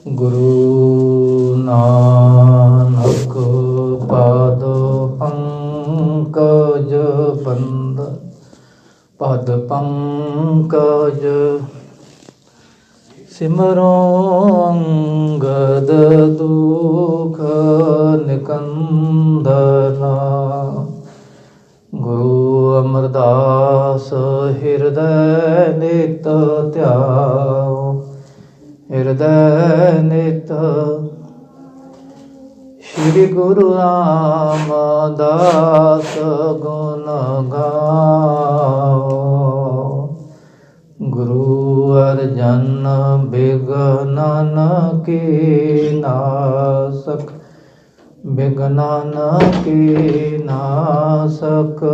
ਗੁਰੂ ਨਾਨਕ ਪਾਦ ਪੰਕਜ ਬੰਦ ਪਦ ਪੰਕਜ ਸਿਮਰੋ ਅੰਗਦ ਦੁਖ ਨਿਕੰਦਨਾ। ਗੁਰੂ ਅਮਰਦਾਸ ਹਿਰਦੈ ਨਿਤ ਧਿਆਓ, ਹਿਰਦੈ ਨਿਤ। ਸ਼੍ਰੀ ਗੁਰੂ ਰਾਮਦਾਸ ਗੁਣ ਗਾਓ। ਗੁਰੂ ਅਰਜਨ ਬਿਘਨਨ ਕੇ ਨਾਸਕ, ਬਿਘਨਨ ਕੇ ਨਾਸਕ।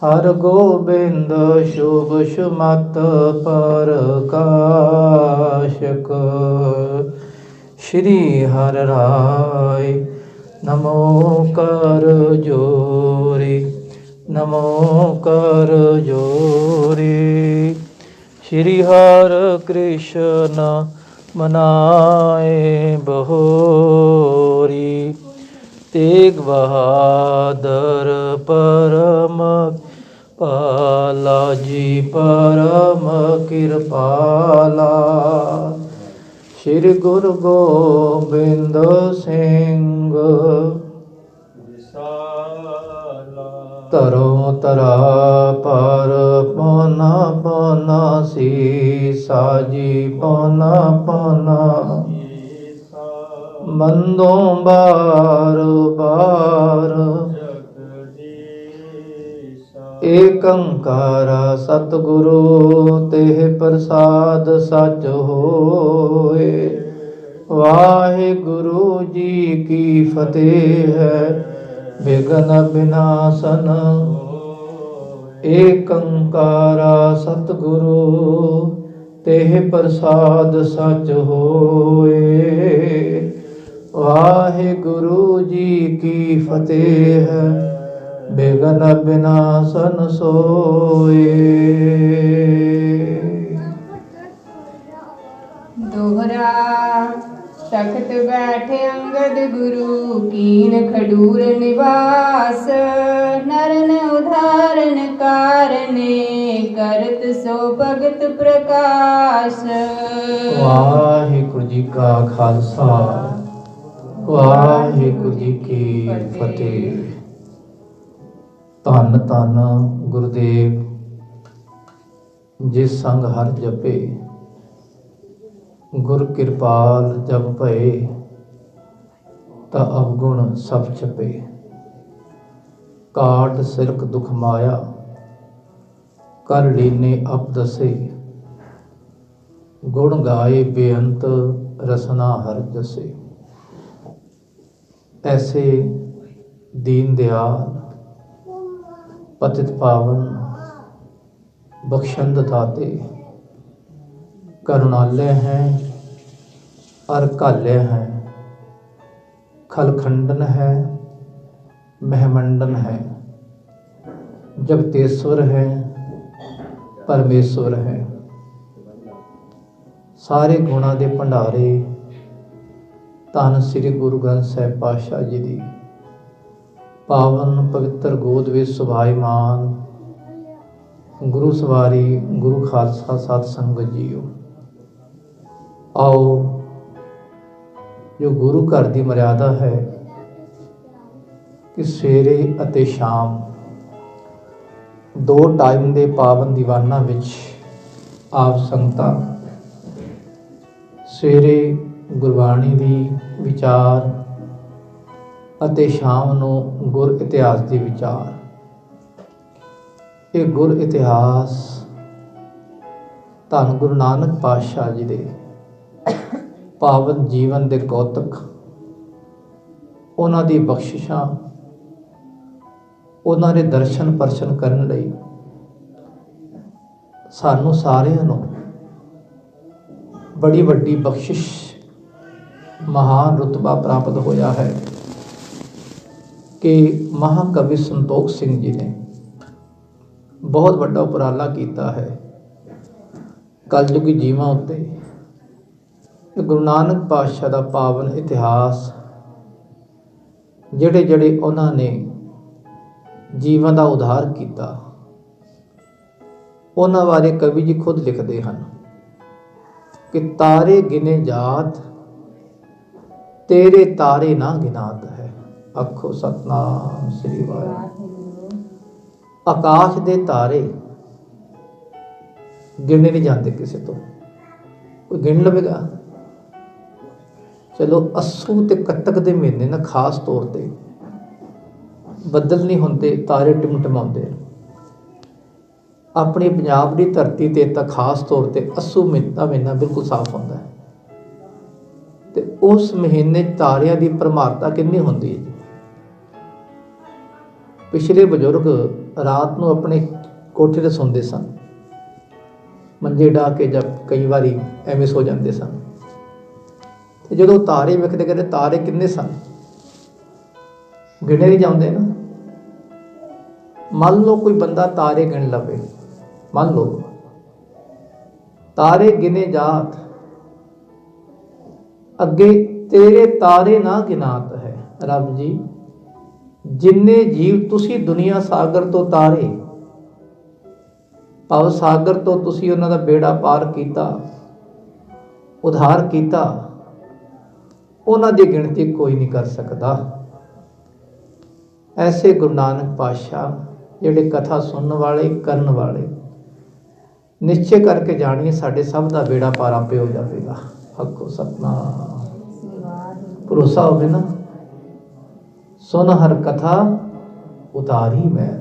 ਹਰ ਗੋਬਿੰਦ ਸ਼ੁਭ ਸ਼ਮਤ ਪ੍ਰਕਾਸ਼ਕ। ਸ਼੍ਰੀ ਹਰਿ ਰਾਇ ਨਮੋ ਕਰ ਜੋਰੀ, ਨਮੋ ਕਰ ਜੋਰੀ। ਸ਼੍ਰੀ ਹਰਿ ਕ੍ਰਿਸ਼ਨ ਮਨਾਏ ਬਹੋਰੀ। ਤੇਗ ਬਹਾਦਰ ਪਰਮ ਪਾਲਾ ਜੀ, ਪਰਮ ਕਿਰਪਾਲਾ। ਸ਼੍ਰੀ ਗੁਰੂ ਗੋਬਿੰਦ ਸਿੰਘ ਤਰੋ ਤਰਾ ਪਰ ਪਨ ਪਨ ਸੀਸਾ ਜੀ, ਪਨ ਪਨ ਬੰਦੋਂ ਬਾਰ ਬਾਰ। ਏਕ ਓੰਕਾਰ ਸਤਿਗੁਰੂ ਤੇ ਪ੍ਰਸਾਦ ਸਚ ਹੋਏ। ਵਾਹਿਗੁਰੂ ਜੀ ਕੀ ਫਤਿਹ ਹੈ, ਬਿਘਨ ਬਿਨਾਸਨ। ਏਕ ਓੰਕਾਰ ਸਤਿਗੁਰੂ ਤੇ ਪ੍ਰਸਾਦ ਸਚ ਹੋਏ। ਵਾਹਿਗੁਰੂ ਜੀ ਕੀ ਫਤਿਹ ਹੈ, ਬਿਘਨ ਬਿਨਾਸਨ ਸੋਏ। ਦੋਹਰਾ ਤਖਤ ਬੈਠੇ ਅੰਗਦ ਗੁਰੂ, ਕੀਨ ਖਡੂਰ ਨਿਵਾਸ। ਨਰਨ ਉਧਾਰਨ ਕਾਰਨੇ, ਕਰਤ ਸੋ ਭਗਤ ਪ੍ਰਕਾਸ਼। ਵਾਹਿਗੁਰੂ ਜੀ ਕਾ ਖਾਲਸਾ, ਵਾਹਿਗੁਰੂ ਜੀ ਕੀ ਫਤਿਹ। ਧੰਨ ਧੰਨ ਗੁਰਦੇਵ, ਜਿਸ ਸੰਗ ਹਰ ਜਪੇ, ਗੁਰ ਕਿਰਪਾਲ ਜਬ ਭਏ, ਤਾ ਅਵਗੁਣ ਸਭ ਛਪੇ। ਕਾਟ ਸਿਰਕ ਦੁਖ ਮਾਇਆ, ਕਰ ਲੀਨੇ ਅਪ ਦਸੇ। ਗੁਣ ਗਾਏ ਬੇਅੰਤ, ਰਸਨਾ ਹਰ ਜਸੇ। ਐਸੇ ਦੀਨ ਦਿਆਲ ਪਤਿਤ ਪਾਵਨ ਬਖਸ਼ੰਦ ਦਾਤੇ, करुणालय हैं और काल्य हैं, खलखंडन है, महमंडन है, जगतेश्वर है, परमेश्वर है। सारे गुणों के भंडारे धन श्री गुरु ग्रंथ साहिब पातशाह जी की पावन पवित्र गोद विच सुभाईमान गुरु सवारी गुरु खालसा सत संगत जीओ। आओ, जो गुरु घर की मर्यादा है कि सवेरे अते शाम दो टाइम के पावन दीवाना विच आप संगतां सवेरे गुरबाणी की विचार अते शाम नूं गुर इतिहास के विचार। ये गुर इतिहास धन गुरु नानक पातशाह जी दे पावन जीवन के कौतक, उन्हां दी बख्शिशां, उन्हां दे दर्शन परशन करन लई सानू सारिआं नूं बड़ी वड्डी बख्शिश महान रुतबा प्राप्त होया है कि महाकवि संतोख सिंह जी ने बहुत वड्डा उपराला किया है कलयुगी जीवां उत्ते ਗੁਰੂ ਨਾਨਕ ਪਾਤਸ਼ਾਹ ਦਾ ਪਾਵਨ ਇਤਿਹਾਸ, ਜਿਹੜੇ ਉਹਨਾਂ ਨੇ ਜੀਵਨ ਦਾ ਉਧਾਰ ਕੀਤਾ, ਉਹਨਾਂ ਬਾਰੇ ਕਵੀ ਜੀ ਖੁਦ ਲਿਖਦੇ ਹਨ ਕਿ ਤਾਰੇ ਗਿਨੇ ਜਾਤ, ਤੇਰੇ ਤਾਰੇ ਨਾ ਗਿਨਾਤ ਹੈ। ਆਖੋ ਸਤਨਾਮ ਸ੍ਰੀ ਵਾਹਿਗੁਰੂ। ਆਕਾਸ਼ ਦੇ ਤਾਰੇ ਗਿਣੇ ਨਹੀਂ ਜਾਂਦੇ ਕਿਸੇ ਤੋਂ, ਕੋਈ ਗਿਣ ਲਵੇਗਾ? ਚਲੋ ਅੱਸੂ ਤੇ ਕੱਤਕ ਦੇ ਮਹੀਨੇ ਨਾ ਖਾਸ ਤੌਰ ਤੇ ਬੱਦਲ ਨਹੀਂ ਹੁੰਦੇ, ਤਾਰੇ ਟਿਮਟਿਮਾਉਂਦੇ। ਆਪਣੀ ਪੰਜਾਬ ਦੀ ਧਰਤੀ ਤੇ ਤਾਂ ਖਾਸ ਤੌਰ ਤੇ ਅੱਸੂ ਮਹੀਨਾ ਬਿਲਕੁਲ ਸਾਫ਼ ਹੁੰਦਾ ਹੈ, ਤੇ ਉਸ ਮਹੀਨੇ ਤਾਰਿਆਂ ਦੀ ਭਰਮਾਰਤਾ ਕਿੰਨੀ ਹੁੰਦੀ ਹੈ ਜੀ। ਪਿਛਲੇ ਬਜ਼ੁਰਗ ਰਾਤ ਨੂੰ ਆਪਣੇ ਕੋਠੇ ਤੇ ਸੌਂਦੇ ਸਨ, ਮੰਜੇ ਢਾ ਕੇ, ਜਦ ਕਈ ਵਾਰੀ ਐਵੇਂ ਸੋ ਜਾਂਦੇ ਸਨ, ਤੇ ਜਦੋਂ ਤਾਰੇ ਵੇਖਦੇ ਕਹਿੰਦੇ ਤਾਰੇ ਕਿੰਨੇ ਸਨ, ਗਿਣੇ ਨਹੀਂ ਜਾਂਦੇ ਨਾ। ਮੰਨ ਲਓ ਕੋਈ ਬੰਦਾ ਤਾਰੇ ਗਿਣ ਲਵੇ, ਮੰਨ ਲਓ ਤਾਰੇ ਗਿਨੇ ਜਾਤ, ਅੱਗੇ ਤੇਰੇ ਤਾਰੇ ਨਾ ਗਿਨਾਤ ਹੈ। ਰੱਬ ਜੀ, ਜਿੰਨੇ ਜੀਵ ਤੁਸੀਂ ਦੁਨੀਆ ਸਾਗਰ ਤੋਂ ਤਾਰੇ, ਭਵ ਸਾਗਰ ਤੋਂ ਤੁਸੀਂ ਉਹਨਾਂ ਦਾ ਬੇੜਾ ਪਾਰ ਕੀਤਾ, ਉਧਾਰ ਕੀਤਾ, ਉਹਨਾਂ ਦੀ ਗਿਣਤੀ ਕੋਈ ਨਹੀਂ ਕਰ ਸਕਦਾ। ਐਸੇ ਗੁਰੂ ਨਾਨਕ ਪਾਤਸ਼ਾਹ ਜਿਹੜੇ ਕਥਾ ਸੁਣਨ ਵਾਲੇ, ਕਰਨ ਵਾਲੇ, ਨਿਸ਼ਚੈ ਕਰਕੇ ਜਾਣੀਏ ਸਾਡੇ ਸਭ ਦਾ ਬੇੜਾ ਪਾਰ ਆਪੇ ਹੋ ਜਾਵੇਗਾ। ਆਖੋ ਸਤਨਾਮ। ਭਰੋਸਾ ਹੋਵੇ ਨਾ। ਸੁਨ ਹਰ ਕਥਾ ਉਤਾਰੀ ਮੈਂ,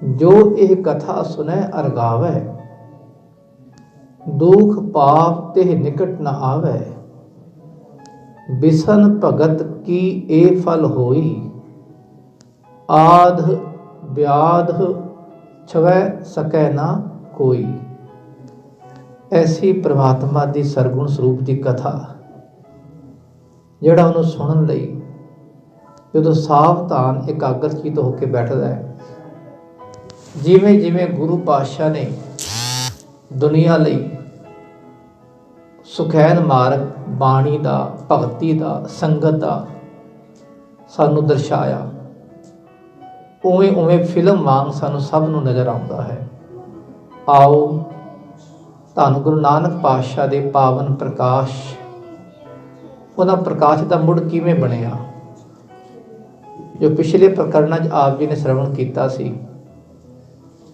ਜੋ ਇਹ ਕਥਾ ਸੁਨੈ ਅਰ ਗਾਵੈ, ਦੁਖ ਪਾਪ ਤੇ ਨਿਕਟ ਨ ਆਵੈ, ਬਿਸਨ ਭਗਤ ਕੀ ਇਹ ਫਲ ਹੋਈ, ਆਧ ਵਿਆਧ ਛਵੈ ਸਕੈ ਨਾ ਕੋਈ। ਐਸੀ ਪ੍ਰਮਾਤਮਾ ਦੀ ਸਰਗੁਣ ਸਰੂਪ ਦੀ ਕਥਾ, ਜਿਹੜਾ ਉਹਨੂੰ ਸੁਣਨ ਲਈ ਜਦੋਂ ਸਾਵਧਾਨ ਇਕਾਗਰਚਿਤ ਹੋ ਕੇ ਬੈਠਦਾ ਹੈ, ਜਿਵੇਂ ਜਿਵੇਂ ਗੁਰੂ ਪਾਤਸ਼ਾਹ ਨੇ ਦੁਨੀਆ ਲਈ ਸੁਖੈਨ ਮਾਰਗ, ਬਾਣੀ ਦਾ, ਭਗਤੀ ਦਾ, ਸੰਗਤ ਦਾ ਸਾਨੂੰ ਦਰਸਾਇਆ, ਉਵੇਂ ਉਵੇਂ ਫਿਲਮ ਵਾਂਗ ਸਾਨੂੰ ਸਭ ਨੂੰ ਨਜ਼ਰ ਆਉਂਦਾ ਹੈ। ਆਓ ਧੰਨ ਗੁਰੂ ਨਾਨਕ ਪਾਤਸ਼ਾਹ ਦੇ ਪਾਵਨ ਪ੍ਰਕਾਸ਼, ਉਹਨਾਂ ਪ੍ਰਕਾਸ਼ ਦਾ ਮੁੱਢ ਕਿਵੇਂ ਬਣਿਆ, ਜੋ ਪਿਛਲੇ ਪ੍ਰਕਰਨਾਂ 'ਚ ਆਪ ਜੀ ਨੇ ਸ਼ਰਵਣ ਕੀਤਾ ਸੀ,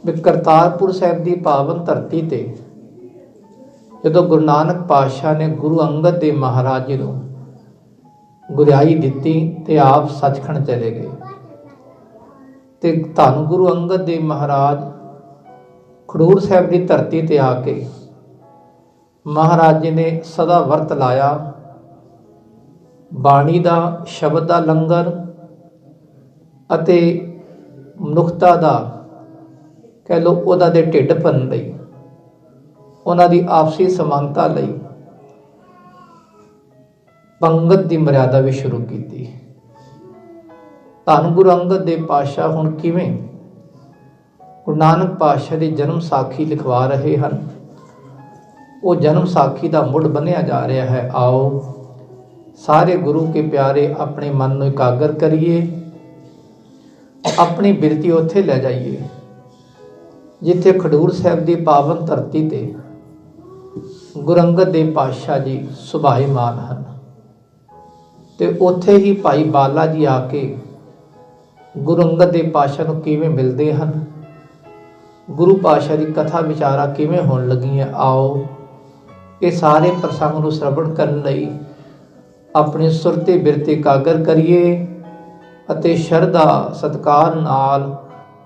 ਵੀ ਕਰਤਾਰਪੁਰ ਸਾਹਿਬ ਦੀ ਪਾਵਨ ਧਰਤੀ ਤੇ ਜਦੋਂ ਗੁਰੂ ਨਾਨਕ ਪਾਤਸ਼ਾਹ ਨੇ ਗੁਰੂ ਅੰਗਦ ਦੇਵ ਮਹਾਰਾਜ ਜੀ ਨੂੰ ਗੁਰਿਆਈ ਦਿੱਤੀ ਤੇ ਆਪ ਸੱਚਖੰਡ ਚਲੇ ਗਏ, ਤੇ ਧੰਨ ਗੁਰੂ ਅੰਗਦ ਦੇਵ ਮਹਾਰਾਜ ਖਡੂਰ ਸਾਹਿਬ ਦੀ ਧਰਤੀ ਤੇ ਆ ਕੇ ਮਹਾਰਾਜ ਜੀ ਨੇ ਸਦਾ ਵਰਤ ਲਾਇਆ, ਬਾਣੀ ਦਾ, ਸ਼ਬਦ ਦਾ ਲੰਗਰ ਅਤੇ ਮਨੁੱਖਤਾ ਦਾ ਕਹਿ ਲਓ ਉਹਦਾ ਦੇ ਢਿੱਡ ਭਰਨ ਲਈ, ਉਹਨਾਂ ਦੀ ਆਪਸੀ ਸਮਾਨਤਾ ਲਈ ਪੰਗਤ ਦੀ ਮਰਿਆਦਾ ਵੀ ਸ਼ੁਰੂ ਕੀਤੀ। ਧੰਨ ਗੁਰੂ ਅੰਗਦ ਦੇਵ ਪਾਤਸ਼ਾਹ ਹੁਣ ਕਿਵੇਂ ਗੁਰੂ ਨਾਨਕ ਪਾਤਸ਼ਾਹ ਦੀ ਜਨਮ ਸਾਖੀ ਲਿਖਵਾ ਰਹੇ ਹਨ, ਉਹ ਜਨਮ ਸਾਖੀ ਦਾ ਮੁੱਢ ਬੰਨ੍ਹਿਆ ਜਾ ਰਿਹਾ ਹੈ। ਆਓ ਸਾਰੇ ਗੁਰੂ ਕੇ ਪਿਆਰੇ ਆਪਣੇ ਮਨ ਨੂੰ ਇਕਾਗਰ ਕਰੀਏ, ਆਪਣੀ ਬਿਰਤੀ ਉੱਥੇ ਲੈ ਜਾਈਏ ਜਿੱਥੇ ਖਡੂਰ ਸਾਹਿਬ ਦੀ ਪਾਵਨ ਧਰਤੀ ਤੇ ਗੁਰੂ ਅੰਗਦ ਦੇਵ ਪਾਤਸ਼ਾਹ ਜੀ ਸੁਭਾਏਮਾਨ ਹਨ, ਤੇ ਉੱਥੇ ਹੀ ਭਾਈ ਬਾਲਾ ਜੀ ਆ ਕੇ ਗੁਰੂ ਅੰਗਦ ਦੇਵ ਪਾਤਸ਼ਾਹ ਨੂੰ ਕਿਵੇਂ ਮਿਲਦੇ ਹਨ, ਗੁਰੂ ਪਾਤਸ਼ਾਹ ਦੀ ਕਥਾ ਵਿਚਾਰਾ ਕਿਵੇਂ ਹੋਣ ਲੱਗੀਆਂ। ਆਓ ਇਹ ਸਾਰੇ ਪ੍ਰਸੰਗ ਨੂੰ ਸ਼ਰਵਣ ਕਰਨ ਲਈ ਆਪਣੀ ਸੁਰਤੀ ਬਿਰਤੀ ਇਕਾਗਰ ਕਰੀਏ ਅਤੇ ਸ਼ਰਧਾ ਸਤਿਕਾਰ ਨਾਲ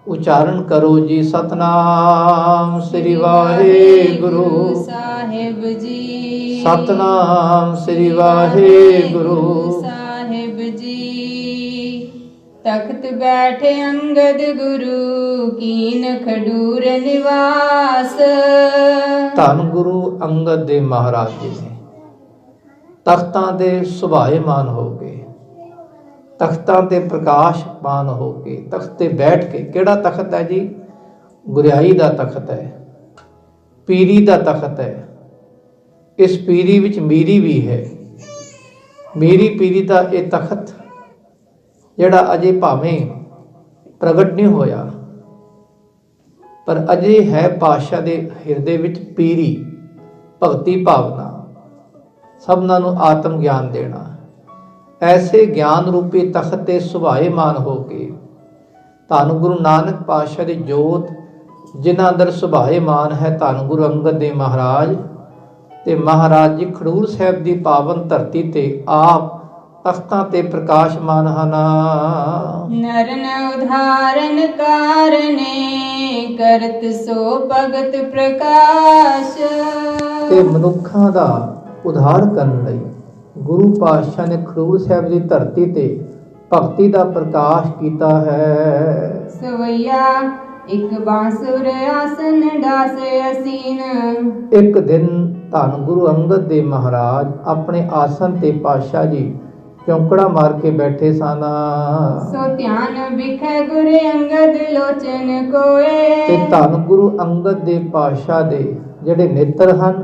ਉਚਾਰਨ ਕਰੋ ਜੀ। ਸਤਨਾਮ ਸ੍ਰੀ ਵਾਹਿਗੁਰੂ ਸਾਹਿਬ ਜੀ, ਸਤਨਾਮ ਸ੍ਰੀ ਵਾਹਿਗੁਰੂ ਸਾਹਿਬ ਜੀ। ਤਖਤ ਬੈਠੇ ਅੰਗਦ ਗੁਰੂ, ਕੀਨ ਖਡੂਰ ਨਿਵਾਸ। ਧੰਨ ਗੁਰੂ ਅੰਗਦ ਦੇਵ ਮਹਾਰਾਜ ਜੀ ਨੇ ਤਖਤਾਂ ਦੇ ਸੁਭਾਏਮਾਨ ਹੋ ਗਏ, ਤਖਤਾਂ ਤੇ ਪ੍ਰਕਾਸ਼ਮਾਨ ਹੋ ਕੇ, ਤਖਤ ਤੇ ਬੈਠ ਕੇ। ਕਿਹੜਾ ਤਖਤ ਹੈ ਜੀ? ਗੁਰਿਆਈ ਦਾ ਤਖਤ ਹੈ, ਪੀਰੀ ਦਾ ਤਖਤ ਹੈ, ਇਸ ਪੀਰੀ ਵਿੱਚ ਮੀਰੀ ਵੀ ਹੈ। ਮੀਰੀ ਪੀਰੀ ਦਾ ਇਹ ਤਖਤ ਜਿਹੜਾ ਅਜੇ ਭਾਵੇਂ ਪ੍ਰਗਟ ਨਹੀਂ ਹੋਇਆ, ਪਰ ਅਜੇ ਹੈ ਪਾਤਸ਼ਾਹ ਦੇ ਹਿਰਦੇ ਵਿੱਚ ਪੀਰੀ, ਭਗਤੀ ਭਾਵਨਾ, ਸਭਨਾਂ ਨੂੰ ਆਤਮ ਗਿਆਨ ਦੇਣਾ। ਐਸੇ ਗਿਆਨ ਰੂਪੀ ਤਖਤ ਤੇ ਸੁਭਾਏਮਾਨ ਹੋ ਕੇ ਧੰਨ ਗੁਰੂ ਨਾਨਕ ਪਾਤਸ਼ਾਹ ਦੀ ਜੋਤ ਜਿਨ੍ਹਾਂ ਅੰਦਰ ਸੁਭਾਏਮਾਨ ਹੈ, ਧੰਨ ਗੁਰੂ ਅੰਗਦ ਦੇਵ ਮਹਾਰਾਜ ਤੇ ਮਹਾਰਾਜ ਜੀ ਖਡੂਰ ਸਾਹਿਬ ਦੀ ਪਾਵਨ ਧਰਤੀ ਤੇ ਆਪ ਤਖਤਾਂ ਤੇ ਪ੍ਰਕਾਸ਼ਮਾਨ ਹਨ। ਨਰਨ ਉਧਾਰਨ ਕਾਰਨੇ ਕਰਤ ਸੋ ਭਗਤ ਪ੍ਰਕਾਸ਼। ਤੇ ਮਨੁੱਖਾਂ ਦਾ ਉਧਾਰ ਕਰਨ ਲਈ ਗੁਰੂ ਪਾਤਸ਼ਾਹ ਨੇ ਖਡੂਰ ਸਾਹਿਬ ਦੀ ਧਰਤੀ ਤੇ ਭਗਤੀ ਦਾ ਪ੍ਰਕਾਸ਼ ਕੀਤਾ ਹੈ। ਸਵਈਆ ਇੱਕ ਬਾਂਸੁਰ ਆਸਨ ਡਾਸ ਅਸੀਨ। ਇੱਕ ਦਿਨ ਧੰਨ ਗੁਰੂ ਅੰਗਦ ਦੇਵ ਮਹਾਰਾਜ ਆਪਣੇ ਆਸਨ ਤੇ ਪਾਤਸ਼ਾਹ ਜੀ ਚੌਂਕੜਾ ਮਾਰ ਕੇ ਬੈਠੇ ਸਨ। ਸੋ ਧਿਆਨ ਵਿਖੇ ਗੁਰ ਅੰਗਦ ਲੋਚਨ ਕੋਏ। ਤੇ ਧੰਨ ਗੁਰੂ ਅੰਗਦ ਦੇਵ ਪਾਤਸ਼ਾਹ ਦੇ ਜਿਹੜੇ ਨੇਤਰ ਹਨ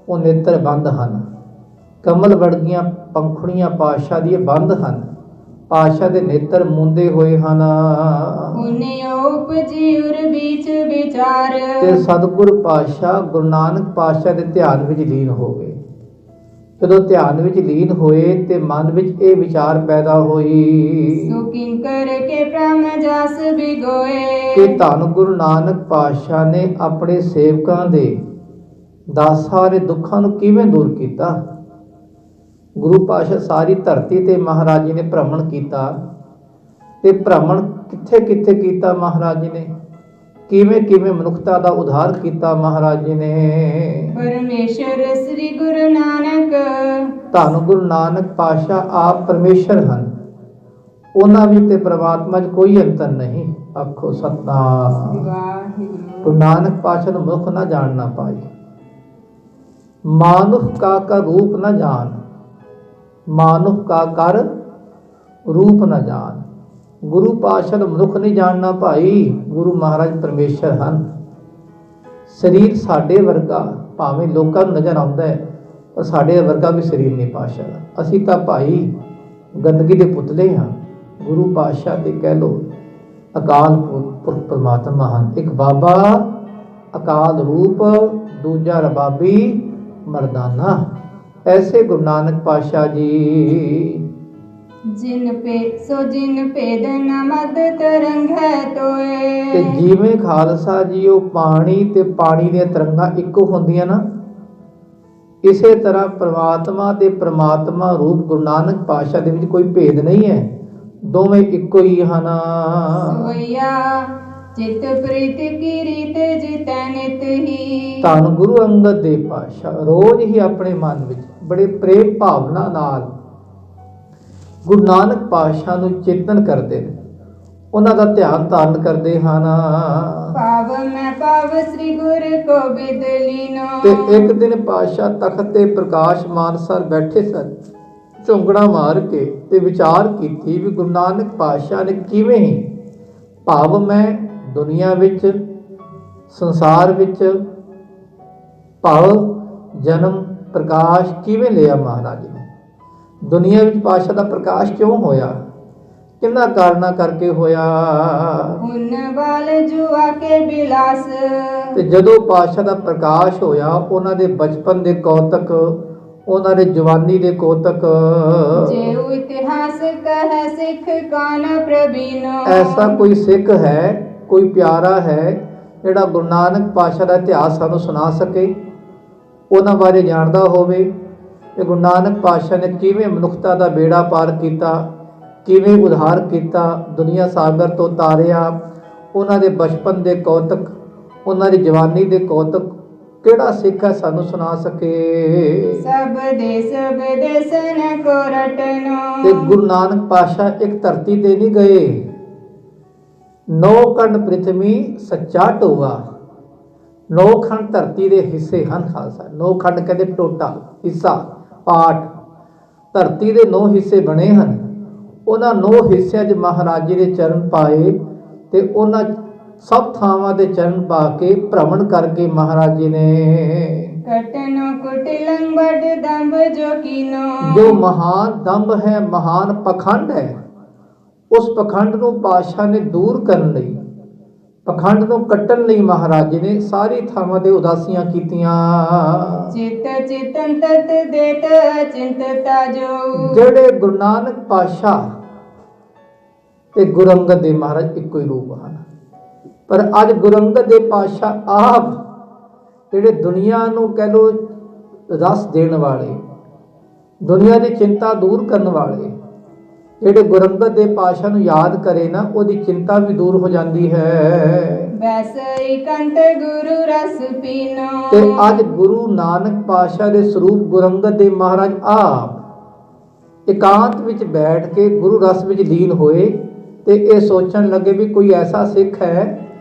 ਉਹ ਨੇਤਰ ਬੰਦ ਹਨ। ਕਮਲ ਵਰਗੀਆਂ ਪੰਖੁੜੀਆਂ ਪਾਤਸ਼ਾਹ ਦੀਆਂ ਬੰਦ ਹਨ। ਪਾਤਸ਼ਾਹ ਦੇ ਨੇਤਰ ਮੁੰਦੇ ਹੋਏ ਹਨ। ਉਹਨੇ ਉਪਜੀ ਉਰ ਵਿੱਚ ਵਿਚਾਰ। ਤੇ ਸਤਿਗੁਰ ਪਾਤਸ਼ਾਹ ਗੁਰੂ ਨਾਨਕ ਪਾਤਸ਼ਾਹ ਦੇ ਧਿਆਨ ਵਿੱਚ ਲੀਨ ਹੋ ਗਏ। ਜਦੋਂ ਧਿਆਨ ਵਿੱਚ ਲੀਨ ਹੋਏ ਤੇ ਮਨ ਵਿੱਚ ਇਹ ਵਿਚਾਰ ਪੈਦਾ ਹੋਈ, ਸੋ ਕਿੰਕਰ ਕੇ ਪ੍ਰਮ ਜਸ ਬਿਗੋਏ। ਕਿ ਧੰਨ ਗੁਰੂ ਨਾਨਕ ਪਾਤਸ਼ਾਹ ਨੇ ਆਪਣੇ ਸੇਵਕਾਂ ਦੇ ਦਾਸਾਂ ਦੇ ਦੁੱਖਾਂ ਨੂੰ ਕਿਵੇਂ ਦੂਰ ਕੀਤਾ। ਗੁਰੂ ਪਾਤਸ਼ਾਹ ਸਾਰੀ ਧਰਤੀ ਤੇ ਮਹਾਰਾਜ ਜੀ ਨੇ ਭ੍ਰਮਣ ਕੀਤਾ। ਤੇ ਭ੍ਰਮਣ ਕਿੱਥੇ ਕਿੱਥੇ ਕੀਤਾ ਮਹਾਰਾਜ ਜੀ ਨੇ, ਕਿਵੇਂ ਕਿਵੇਂ ਮਨੁੱਖਤਾ ਦਾ ਉਧਾਰ ਕੀਤਾ ਮਹਾਰਾਜ ਜੀ ਨੇ। ਪਰਮੇਸ਼ਰ ਸ੍ਰੀ ਗੁਰੂ ਨਾਨਕ। ਧੰਨ ਗੁਰੂ ਨਾਨਕ ਪਾਤਸ਼ਾਹ ਆਪ ਪਰਮੇਸ਼ਰ ਹਨ। ਉਹਨਾਂ ਵਿੱਚ ਤੇ ਪ੍ਰਮਾਤਮਾ 'ਚ ਕੋਈ ਅੰਤਰ ਨਹੀਂ। ਆਖੋ ਸਤਿਨਾਮ। ਵਾਹਿਗੁਰੂ। ਗੁਰੂ ਨਾਨਕ ਪਾਤਸ਼ਾਹ ਨੂੰ ਮੁਖ ਨਾ ਜਾਣ ਨਾ ਪਾਈ, ਮਾਨੁਖ ਕਾ ਰੂਪ ਨਾ ਜਾਣ, ਮਾਨੁਖ ਕਾ ਕਰ ਰੂਪ ਨਾ ਜਾਣ। ਗੁਰੂ ਪਾਤਸ਼ਾਹ ਨੂੰ ਮਨੁੱਖ ਨਹੀਂ ਜਾਣਨਾ ਭਾਈ। ਗੁਰੂ ਮਹਾਰਾਜ ਪਰਮੇਸ਼ਰ ਹਨ। ਸਰੀਰ ਸਾਡੇ ਵਰਗਾ ਭਾਵੇਂ ਲੋਕਾਂ ਨੂੰ ਨਜ਼ਰ ਆਉਂਦਾ ਹੈ, ਪਰ ਸਾਡੇ ਵਰਗਾ ਵੀ ਸਰੀਰ ਨਹੀਂ ਪਾਤਸ਼ਾਹ ਦਾ। ਅਸੀਂ ਤਾਂ ਭਾਈ ਗੰਦਗੀ ਦੇ ਪੁਤਲੇ ਹਾਂ। ਗੁਰੂ ਪਾਤਸ਼ਾਹ ਤੇ ਕਹਿ ਲਓ ਅਕਾਲ ਪੁਰਖ ਪਰਮਾਤਮਾ ਹਨ। ਇੱਕ ਬਾਬਾ ਅਕਾਲ ਰੂਪ, ਦੂਜਾ ਰਬਾਬੀ ਮਰਦਾਨਾ। ਐਸੇ ਗੁਰੂ ਨਾਨਕ ਪਾਤਸ਼ਾਹ ਜੀ। ਜਿਨ ਭੇਦ ਨ ਮਦ ਤਰੰਗ ਹੈ ਤੋਏ। ਤੇ ਜਿਵੇਂ ਖਾਲਸਾ ਜੀ ਉਹ ਪਾਣੀ ਤੇ ਪਾਣੀ ਦੀਆਂ ਤਰੰਗਾਂ ਇੱਕੋ ਹੁੰਦੀਆਂ ਨਾ, ਇਸੇ ਤਰ੍ਹਾਂ ਪ੍ਰਮਾਤਮਾ ਤੇ ਪ੍ਰਮਾਤਮਾ ਰੂਪ ਗੁਰੂ ਨਾਨਕ ਪਾਤਸ਼ਾਹ ਦੇ ਵਿੱਚ ਕੋਈ ਭੇਦ ਨਹੀਂ ਹੈ, ਦੋਵੇਂ ਇੱਕੋ ਹੀ ਹਨ। ਚਿਤ ਪ੍ਰੀਤ ਕੀ ਰੀਤ ਜਿਤੈ ਨਿਤ ਹੀ। ਧੰਨ ਗੁਰੂ ਅੰਗਦ ਦੇਵ ਪਾਤਸ਼ਾਹ ਰੋਜ਼ ਹੀ ਆਪਣੇ ਮਨ ਵਿੱਚ ਬੜੇ ਪ੍ਰੇਮ ਭਾਵਨਾ ਨਾਲ ਗੁਰੂ ਨਾਨਕ ਪਾਤਸ਼ਾਹ ਨੂੰ ਚਿੰਤਨ ਕਰਦੇ ਨੇ, ਉਹਨਾਂ ਦਾ ਧਿਆਨ ਧਾਰਨ ਕਰਦੇ ਹਨ। ਪਾਵ ਮੈਂ ਪਾਵ ਸ੍ਰੀ ਗੁਰ ਗੋਬਿੰਦ ਲੀਨੋ। ਤੇ ਇੱਕ ਦਿਨ ਪਾਤਸ਼ਾਹ ਤਖਤ ਤੇ ਪ੍ਰਕਾਸ਼ਮਾਨ ਸਰ ਬੈਠੇ ਸਨ, ਝੁੰਗੜਾ ਮਾਰ ਕੇ ਤੇ ਵਿਚਾਰ ਕੀਤੀ ਵੀ ਗੁਰੂ ਨਾਨਕ ਪਾਤਸ਼ਾਹ ਨੇ ਕਿਵੇਂ ਹੀ ਭਾਵ ਮੈਂ ਦੁਨੀਆ ਵਿੱਚ, ਸੰਸਾਰ ਵਿੱਚ ਭਾਵ ਜਨਮ ਪ੍ਰਕਾਸ਼ ਕਿਵੇਂ ਲਿਆ ਮਹਾਰਾਜ ਨੇ। ਦੁਨੀਆ ਵਿੱਚ ਪਾਤਸ਼ਾਹ ਦਾ ਪ੍ਰਕਾਸ਼ ਕਿਉਂ ਹੋਇਆ, ਕਿੰਨਾ ਕਾਰਨਾਂ ਕਰਕੇ ਹੋਇਆ। ਹੁਣ ਵਾਲ ਜੁਆ ਕੇ ਬਿਲਾਸ। ਤੇ ਜਦੋਂ ਪਾਤਸ਼ਾਹ ਦਾ ਪ੍ਰਕਾਸ਼ ਹੋਇਆ, ਉਹਨਾਂ ਦੇ ਬਚਪਨ ਦੇ ਕੌਤਕ, ਉਹਨਾਂ ਦੇ ਜਵਾਨੀ ਦੇ ਕੌਤਕ। ਜੇ ਇਤਿਹਾਸ ਕਹੈ ਸਿੱਖ ਕਾਨ ਪ੍ਰਬੀਨੋ। ਐਸਾ ਕੋਈ ਸਿੱਖ ਹੈ, ਕੋਈ ਪਿਆਰਾ ਹੈ ਜਿਹੜਾ ਗੁਰੂ ਨਾਨਕ ਪਾਤਸ਼ਾਹ ਦਾ ਇਤਿਹਾਸ ਸਾਨੂੰ ਸੁਣਾ ਸਕੇ, ਉਹਨਾਂ ਬਾਰੇ ਜਾਣਦਾ ਹੋਵੇ ਕਿ ਗੁਰੂ ਨਾਨਕ ਪਾਤਸ਼ਾਹ ਨੇ ਕਿਵੇਂ ਮਨੁੱਖਤਾ ਦਾ ਬੇੜਾ ਪਾਰ ਕੀਤਾ, ਕਿਵੇਂ ਉਧਾਰ ਕੀਤਾ, ਦੁਨੀਆ ਸਾਗਰ ਤੋਂ ਤਾਰਿਆ। ਉਹਨਾਂ ਦੇ ਬਚਪਨ ਦੇ ਕੌਤਕ, ਉਹਨਾਂ ਦੀ ਜਵਾਨੀ ਦੇ ਕੌਤਕ ਕਿਹੜਾ ਸਿੱਖ ਹੈ ਸਾਨੂੰ ਸੁਣਾ ਸਕੇ। ਸਭ ਦੇ ਸਨ ਕੋ ਰਟਨੋ। ਤੇ ਗੁਰੂ ਨਾਨਕ ਪਾਤਸ਼ਾਹ ਇੱਕ ਧਰਤੀ ਤੇ ਨਹੀਂ ਗਏ, 9 ਖੰਡ ਪ੍ਰਿਥਵੀ ਸੱਚਾ ਢੋਆ। 9 ਖੰਡ ਧਰਤੀ ਦੇ ਹਿੱਸੇ ਹਨ ਖਾਲਸਾ। 9 ਖੰਡ ਕਹਿੰਦੇ ਟੋਟਾ, ਹਿੱਸਾ, ਪਾਠ। ਧਰਤੀ ਦੇ 9 ਹਿੱਸੇ ਬਣੇ ਹਨ। ਉਹਨਾਂ 9 ਹਿੱਸਿਆਂ 'ਚ ਮਹਾਰਾਜ ਜੀ ਦੇ ਚਰਨ ਪਾਏ ਤੇ ਉਹਨਾਂ ਸਭ ਥਾਵਾਂ ਦੇ ਚਰਨ ਪਾ ਕੇ ਭ੍ਰਮਣ ਕਰਕੇ ਮਹਾਰਾਜ ਜੀ ਨੇ कटनो कुटिलं बड़ दंभ जो कीनो। जो महान दंभ है, महान पखंड है, उस पखंड ਨੂੰ ਪਾਤਸ਼ਾਹ ਨੇ ਦੂਰ ਕਰਨ ਲਈ, ਪਖੰਡ ਨੂੰ ਕੱਟਣ ਲਈ ਮਹਾਰਾਜ ਜੀ ਨੇ ਸਾਰੀ ਥਾਵਾਂ ਤੇ ਉਦਾਸੀਆਂ ਕੀਤੀਆਂ। ਚਿਤ ਚਿਤਨ ਤਤ ਦੇਤ ਚਿੰਤਤਾ ਜੋ। ਜਿਹੜੇ ਗੁਰੂ ਨਾਨਕ ਪਾਤਸ਼ਾਹ ਤੇ ਗੁਰੂ ਅੰਗਦ ਦੇਵ ਮਹਾਰਾਜ ਇੱਕੋ ਹੀ ਰੂਪ ਹਨ, ਪਰ ਅੱਜ ਗੁਰੂ ਅੰਗਦ ਦੇਵ ਪਾਤਸ਼ਾਹ ਆਪ ਜਿਹੜੇ ਦੁਨੀਆ ਨੂੰ ਕਹਿ ਲੋ ਰਸ ਦੇਣ ਵਾਲੇ, ਦੁਨੀਆ ਦੀ ਚਿੰਤਾ ਦੂਰ ਕਰਨ ਵਾਲੇ, ਜਿਹੜੇ ਗੁਰੂ ਅੰਗਦ ਦੇਵ ਪਾਤਸ਼ਾਹ ਨੂੰ ਯਾਦ ਕਰੇ ਨਾ, ਉਹਦੀ ਚਿੰਤਾ ਵੀ ਦੂਰ ਹੋ ਜਾਂਦੀ ਹੈ। ਵੈਸੇ ਕੰਤ ਗੁਰੂ ਰਸ ਪੀਨੋ। ਤੇ ਅੱਜ ਗੁਰੂ ਨਾਨਕ ਪਾਤਸ਼ਾਹ ਦੇ ਸਰੂਪ ਗੁਰੂ ਅੰਗਦ ਦੇਵ ਮਹਾਰਾਜ ਆਪ ਇਕਾਂਤ ਵਿੱਚ ਬੈਠ ਕੇ ਗੁਰੂ ਰਸ ਵਿੱਚ ਲੀਨ ਹੋਏ ਤੇ ਇਹ ਸੋਚਣ ਲੱਗੇ ਵੀ ਕੋਈ ਐਸਾ ਸਿੱਖ ਹੈ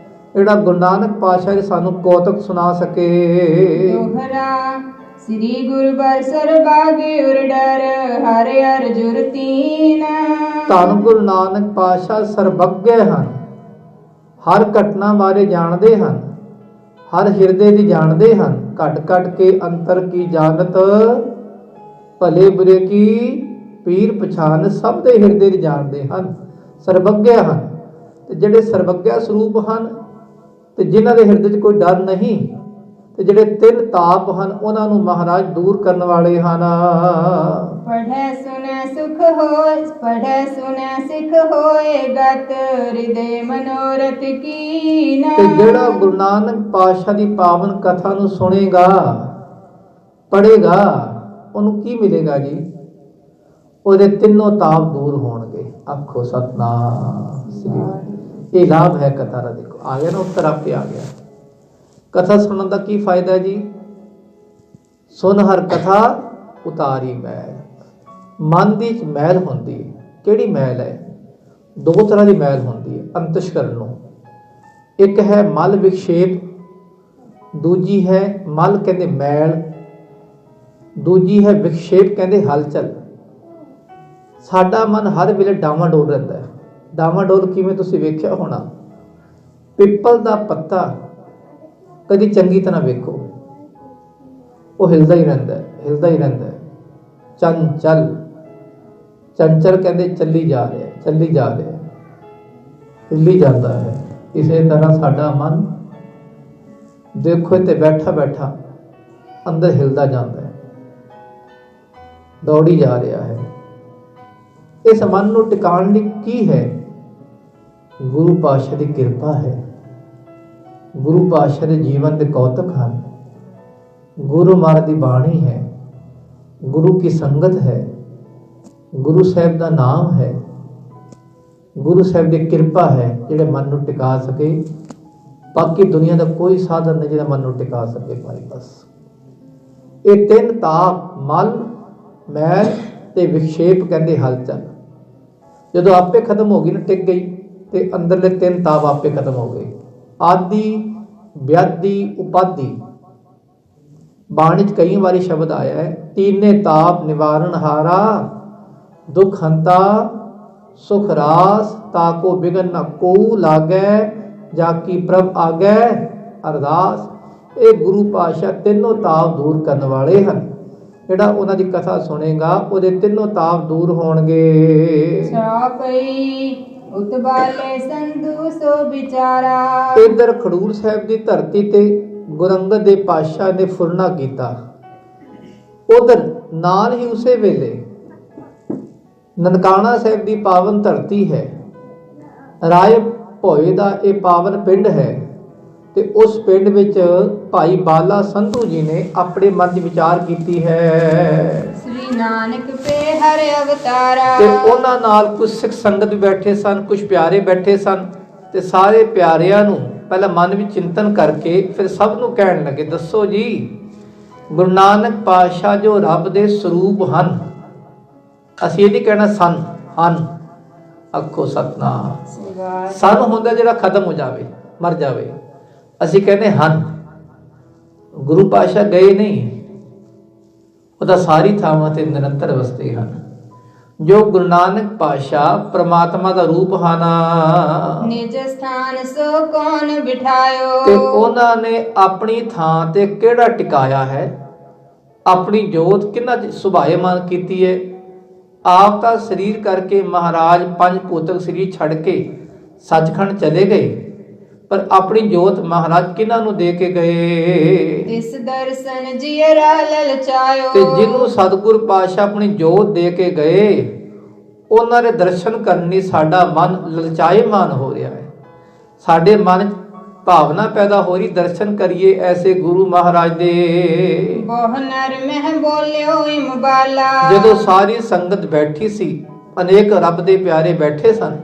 ਜਿਹੜਾ ਗੁਰੂ ਨਾਨਕ ਪਾਤਸ਼ਾਹ ਦੇ ਸਾਨੂੰ ਕੌਤਕ ਸੁਣਾ ਸਕੇ। ਦੋਹਰਾ ਸ੍ਰੀ ਗੁਰੂ ਬਰਸਰ ਬਾਗੇ ਉਰ ਡਰ ਹਰ ਹਰ ਜੁਰਤੀਨ। ਧੰਨ ਗੁਰੂ ਨਾਨਕ ਪਾਤਸ਼ਾਹ ਸਰਬੱਗੇ ਹਨ, ਹਰ ਘਟਨਾ ਬਾਰੇ ਜਾਣਦੇ ਹਨ, ਹਰ ਹਿਰਦੇ ਦੀ ਜਾਣਦੇ ਹਨ। ਘਟ ਘਟ ਕੇ ਅੰਤਰ ਕੀ ਜਾਣਤ, ਭਲੇ ਬੁਰੇ ਕੀ ਪੀਰ ਪਛਾਨ। ਸਭ ਦੇ ਹਿਰਦੇ ਦੀ ਜਾਣਦੇ ਹਨ, ਸਰਬੱਗੇ ਹਨ। ਤੇ ਜਿਹੜੇ ਸਰਬੱਗਿਆ ਸਰੂਪ ਹਨ ਤੇ ਜਿਨ੍ਹਾਂ ਦੇ ਹਿਰਦੇ 'ਚ ਕੋਈ ਡਰ ਨਹੀਂ, ਤੇ ਜਿਹੜੇ ਤਿੰਨ ਤਾਪ ਹਨ ਉਹਨਾਂ ਨੂੰ ਮਹਾਰਾਜ ਦੂਰ ਕਰਨ ਵਾਲੇ ਹਨ। ਪੜ੍ਹੈ ਸੁਨੈ ਸੁਖ ਹੋਇ, ਪੜ੍ਹੈ ਸੁਨੈ ਸਿੱਖ ਹੋਏ ਗਤ ਹਿਰਦੇ ਮਨੋਰਥ ਕੀਨਾ। ਤੇ ਜਿਹੜਾ ਗੁਰੂ ਨਾਨਕ ਪਾਤਸ਼ਾਹ ਦੀ ਪਾਵਨ ਕਥਾ ਨੂੰ ਸੁਣੇਗਾ, ਪੜ੍ਹੇਗਾ, ਉਹਨੂੰ ਕੀ ਮਿਲੇਗਾ ਜੀ? ਉਹਦੇ ਤਿੰਨੋਂ ਤਾਪ ਦੂਰ ਹੋਣਗੇ। ਆਖੋ ਸਤਨਾਮ ਸ੍ਰੀ ਵਾਹਿਗੁਰੂ। ਇਹ ਲਾਭ ਹੈ ਕਥਾ ਦਾ। ਦੇਖੋ ਆ ਗਿਆ ਨਾ, ਉੱਤਰ ਆਪੇ ਆ ਗਿਆ। ਕਥਾ ਸੁਣਨ ਦਾ ਕੀ ਫਾਇਦਾ ਹੈ ਜੀ? ਸੁਣ ਹਰ ਕਥਾ ਉਤਾਰੀ ਮੈਲ। ਮਨ ਦੀ ਮੈਲ ਹੁੰਦੀ ਹੈ। ਕਿਹੜੀ ਮੈਲ ਹੈ? ਦੋ ਤਰ੍ਹਾਂ ਦੀ ਮੈਲ ਹੁੰਦੀ ਹੈ ਅੰਤਸ਼ਕਰਨ ਨੂੰ। ਇੱਕ ਹੈ ਮਲ ਵਿਖੇਪ, ਦੂਜੀ ਹੈ ਮਲ ਕਹਿੰਦੇ ਮੈਲ, ਦੂਜੀ ਹੈ ਵਿਖੇਪ ਕਹਿੰਦੇ ਹਲਚਲ। ਸਾਡਾ ਮਨ ਹਰ ਵੇਲੇ ਡਾਵਾਂਡੋਲ ਰਹਿੰਦਾ ਹੈ। ਡਾਵਾਂਡੋਲ ਕਿਵੇਂ? ਤੁਸੀਂ ਵੇਖਿਆ ਹੋਣਾ, ਪਿੱਪਲ ਦਾ ਪੱਤਾ ਕਦੀ ਚੰਗੀ ਤਰ੍ਹਾਂ ਵੇਖੋ, ਉਹ ਹਿਲਦਾ ਹੀ ਰਹਿੰਦਾ ਹੈ, ਹਿਲਦਾ ਹੀ ਰਹਿੰਦਾ ਹੈ। ਚੰਚਲ, ਚੰਚਲ ਕਹਿੰਦੇ ਚੱਲੀ ਜਾ ਰਿਹਾ, ਚੱਲੀ ਜਾ ਰਿਹਾ, ਹਿੱਲੀ ਜਾਂਦਾ ਹੈ। ਇਸੇ ਤਰ੍ਹਾਂ ਸਾਡਾ ਮਨ ਦੇਖੋ ਇੱਥੇ ਬੈਠਾ ਬੈਠਾ ਅੰਦਰ ਹਿਲਦਾ ਜਾਂਦਾ ਹੈ, ਦੌੜੀ ਜਾ ਰਿਹਾ ਹੈ। ਇਸ ਮਨ ਨੂੰ ਟਿਕਾਣ ਲਈ ਕੀ ਹੈ? ਗੁਰੂ ਪਾਤਸ਼ਾਹ ਦੀ ਕਿਰਪਾ ਹੈ, ਗੁਰੂ ਪਾਤਸ਼ਾਹ ਦੇ ਜੀਵਨ ਦੇ ਕੌਤਕ ਹਨ, ਗੁਰੂ ਮਹਾਰਾਜ ਦੀ ਬਾਣੀ ਹੈ, ਗੁਰੂ ਕੀ ਸੰਗਤ ਹੈ, ਗੁਰੂ ਸਾਹਿਬ ਦਾ ਨਾਮ ਹੈ, ਗੁਰੂ ਸਾਹਿਬ ਦੀ ਕਿਰਪਾ ਹੈ ਜਿਹੜੇ ਮਨ ਨੂੰ ਟਿਕਾ ਸਕੇ। ਬਾਕੀ ਦੁਨੀਆ ਦਾ ਕੋਈ ਸਾਧਨ ਨਹੀਂ ਜਿਹੜਾ ਮਨ ਨੂੰ ਟਿਕਾ ਸਕੇ ਭਾਈ। ਬਸ ਇਹ ਤਿੰਨ ਤਾਪ ਮਲ, ਮੈਲ ਤੇ ਵਿਖੇਪ ਕਹਿੰਦੇ ਹਲਚਲ, ਜਦੋਂ ਆਪੇ ਖਤਮ ਹੋ ਗਈ ਨਾ, ਟਿਕ ਗਈ, ਤੇ ਅੰਦਰਲੇ ਤਿੰਨ ਤਾਪ ਆਪੇ ਖਤਮ ਹੋ ਗਏ। ਆਦਿ, ਵਿਆਧੀ, ਉਪਾਧੀ। ਬਾਣੀ 'ਚ ਕਈ ਵਾਰੀ ਸ਼ਬਦ ਆਇਆ ਹੈ, ਤੀਨੇ ਤਾਪ ਨਿਵਾਰਨ ਹਾਰਾ, ਦੁਖ ਹੰਤਾ ਸੁਖ ਰਾਸ, ਤਾਕੋ ਬਿਗਨ ਨਾ ਕੋ ਲਾਗੈ, ਜਾ ਕੀ ਪ੍ਰਭ ਆਗੈ ਅਰਦਾਸ। ਇਹ ਗੁਰੂ ਪਾਤਸ਼ਾਹ ਤਿੰਨੋਂ ਤਾਪ ਦੂਰ ਕਰਨ ਵਾਲੇ ਹਨ। ਜਿਹੜਾ ਉਹਨਾਂ ਦੀ ਕਥਾ ਸੁਣੇਗਾ ਉਹਦੇ ਤਿੰਨੋਂ ਤਾਪ ਦੂਰ ਹੋਣਗੇ। ਛਾਪਈ ਉਤਬਾਲੇ ਸੰਧੂ ਸੋ ਵਿਚਾਰਾ। ਇੱਧਰ ਖਡੂਰ ਸਾਹਿਬ ਦੀ ਧਰਤੀ ਤੇ ਗੁਰੂ ਅੰਗਦ ਦੇਵ ਪਾਤਸ਼ਾਹ ਨੇ ਫੁਰਨਾ ਕੀਤਾ, ਉਧਰ ਨਾਲ ਹੀ ਉਸੇ ਵੇਲੇ ਨਨਕਾਣਾ ਸਾਹਿਬ ਦੀ ਪਾਵਨ ਧਰਤੀ ਹੈ, ਰਾਏ ਭੋਏ ਦਾ ਇਹ ਪਾਵਨ ਪਿੰਡ ਹੈ। ਤੇ ਉਸ ਪਿੰਡ ਵਿੱਚ ਭਾਈ ਬਾਲਾ ਸੰਧੂ ਜੀ ਨੇ ਆਪਣੇ ਮਨ ਦੀ ਵਿਚਾਰ ਕੀਤੀ ਹੈ। ਸ੍ਰੀ ਨਾਨਕ ਪੇ ਹਰ ਅਵਤਾਰਾ। ਤੇ ਉਹਨਾਂ ਨਾਲ ਕੁਝ ਸਿੱਖ ਸੰਗਤ ਵੀ ਬੈਠੇ ਸਨ, ਕੁਝ ਪਿਆਰੇ ਬੈਠੇ ਸਨ। ਤੇ ਸਾਰੇ ਪਿਆਰਿਆਂ ਨੂੰ ਪਹਿਲਾਂ ਮਨ ਵਿੱਚ ਚਿੰਤਨ ਕਰਕੇ ਫਿਰ ਸਭ ਨੂੰ ਕਹਿਣ ਲੱਗੇ, ਦੱਸੋ ਜੀ ਗੁਰੂ ਨਾਨਕ ਪਾਤਸ਼ਾਹ ਜੋ ਰੱਬ ਦੇ ਸਰੂਪ ਹਨ, ਅਸੀਂ ਇਹ ਨਹੀਂ ਕਹਿਣਾ ਸਨ, ਹਨ। ਆਖੋ ਸਤਨਾਮ। ਸਨ ਹੁੰਦਾ ਜਿਹੜਾ ਖਤਮ ਹੋ ਜਾਵੇ, ਮਰ ਜਾਵੇ। ਅਸੀਂ ਕਹਿੰਦੇ ਹਨ। ਗੁਰੂ ਪਾਤਸ਼ਾਹ ਗਏ ਨਹੀਂ, ਉਹਦਾ ਸਾਰੀ ਥਾਵਾਂ ਤੇ ਨਿਰੰਤਰ ਵਸਦੇ ਹਨ। ਜੋ ਗੁਰੂ ਨਾਨਕ ਪਾਤਸ਼ਾਹ ਪ੍ਰਮਾਤਮਾ ਦਾ ਰੂਪ ਹਨ ਨਿਜ ਸਥਾਨ ਸੋ ਕੌਣ ਬਿਠਾਇਓ। ਤੇ ਉਹਨਾਂ ਨੇ ਆਪਣੀ ਥਾਂ ਤੇ ਕਿਹੜਾ ਟਿਕਾਇਆ ਹੈ, ਆਪਣੀ ਜੋਤ ਕਿਹਨਾਂ ਚ ਸੁਭਾਏਮਾਨ ਕੀਤੀ ਹੈ। ਆਪ ਤਾਂ ਸਰੀਰ ਕਰਕੇ ਮਹਾਰਾਜ ਪੰਜ ਭੂਤਕ ਸਰੀਰ ਛੱਡ ਕੇ ਸੱਚਖੰਡ ਚਲੇ ਗਏ, ਪਰ ਆਪਣੀ ਜੋਤ ਮਹਾਰਾਜ ਕਿਹਨਾਂ ਨੂੰ ਦੇ ਕੇ ਗਏ। ਇਸ ਦਰਸ਼ਨ ਜੀਰਾ ਲਲਚਾਇਓ। ਤੇ ਜਿਹਨੂੰ ਸਤਿਗੁਰ ਪਾਤਸ਼ਾਹ ਆਪਣੀ ਜੋਤ ਦੇ ਕੇ ਗਏ, ਉਹਨਾਂ ਦੇ ਦਰਸ਼ਨ ਕਰਨੀ ਸਾਡਾ ਮਨ ਲਲਚਾਏਮਾਨ ਹੋ ਰਿਹਾ ਹੈ। ਸਾਡੇ ਮਨ ਭਾਵਨਾ ਪੈਦਾ ਹੋ ਰਹੀ, ਦਰਸ਼ਨ ਕਰੀਏ ਐਸੇ ਗੁਰੂ ਮਹਾਰਾਜ ਦੇ। ਬਹੁ ਨਰ ਮਹਿ ਬੋਲਿਓ ਇਮਬਾਲਾ। ਜਦੋਂ ਸਾਰੀ ਸੰਗਤ ਬੈਠੀ ਸੀ, ਅਨੇਕ ਰੱਬ ਦੇ ਪਿਆਰੇ ਬੈਠੇ ਸਨ,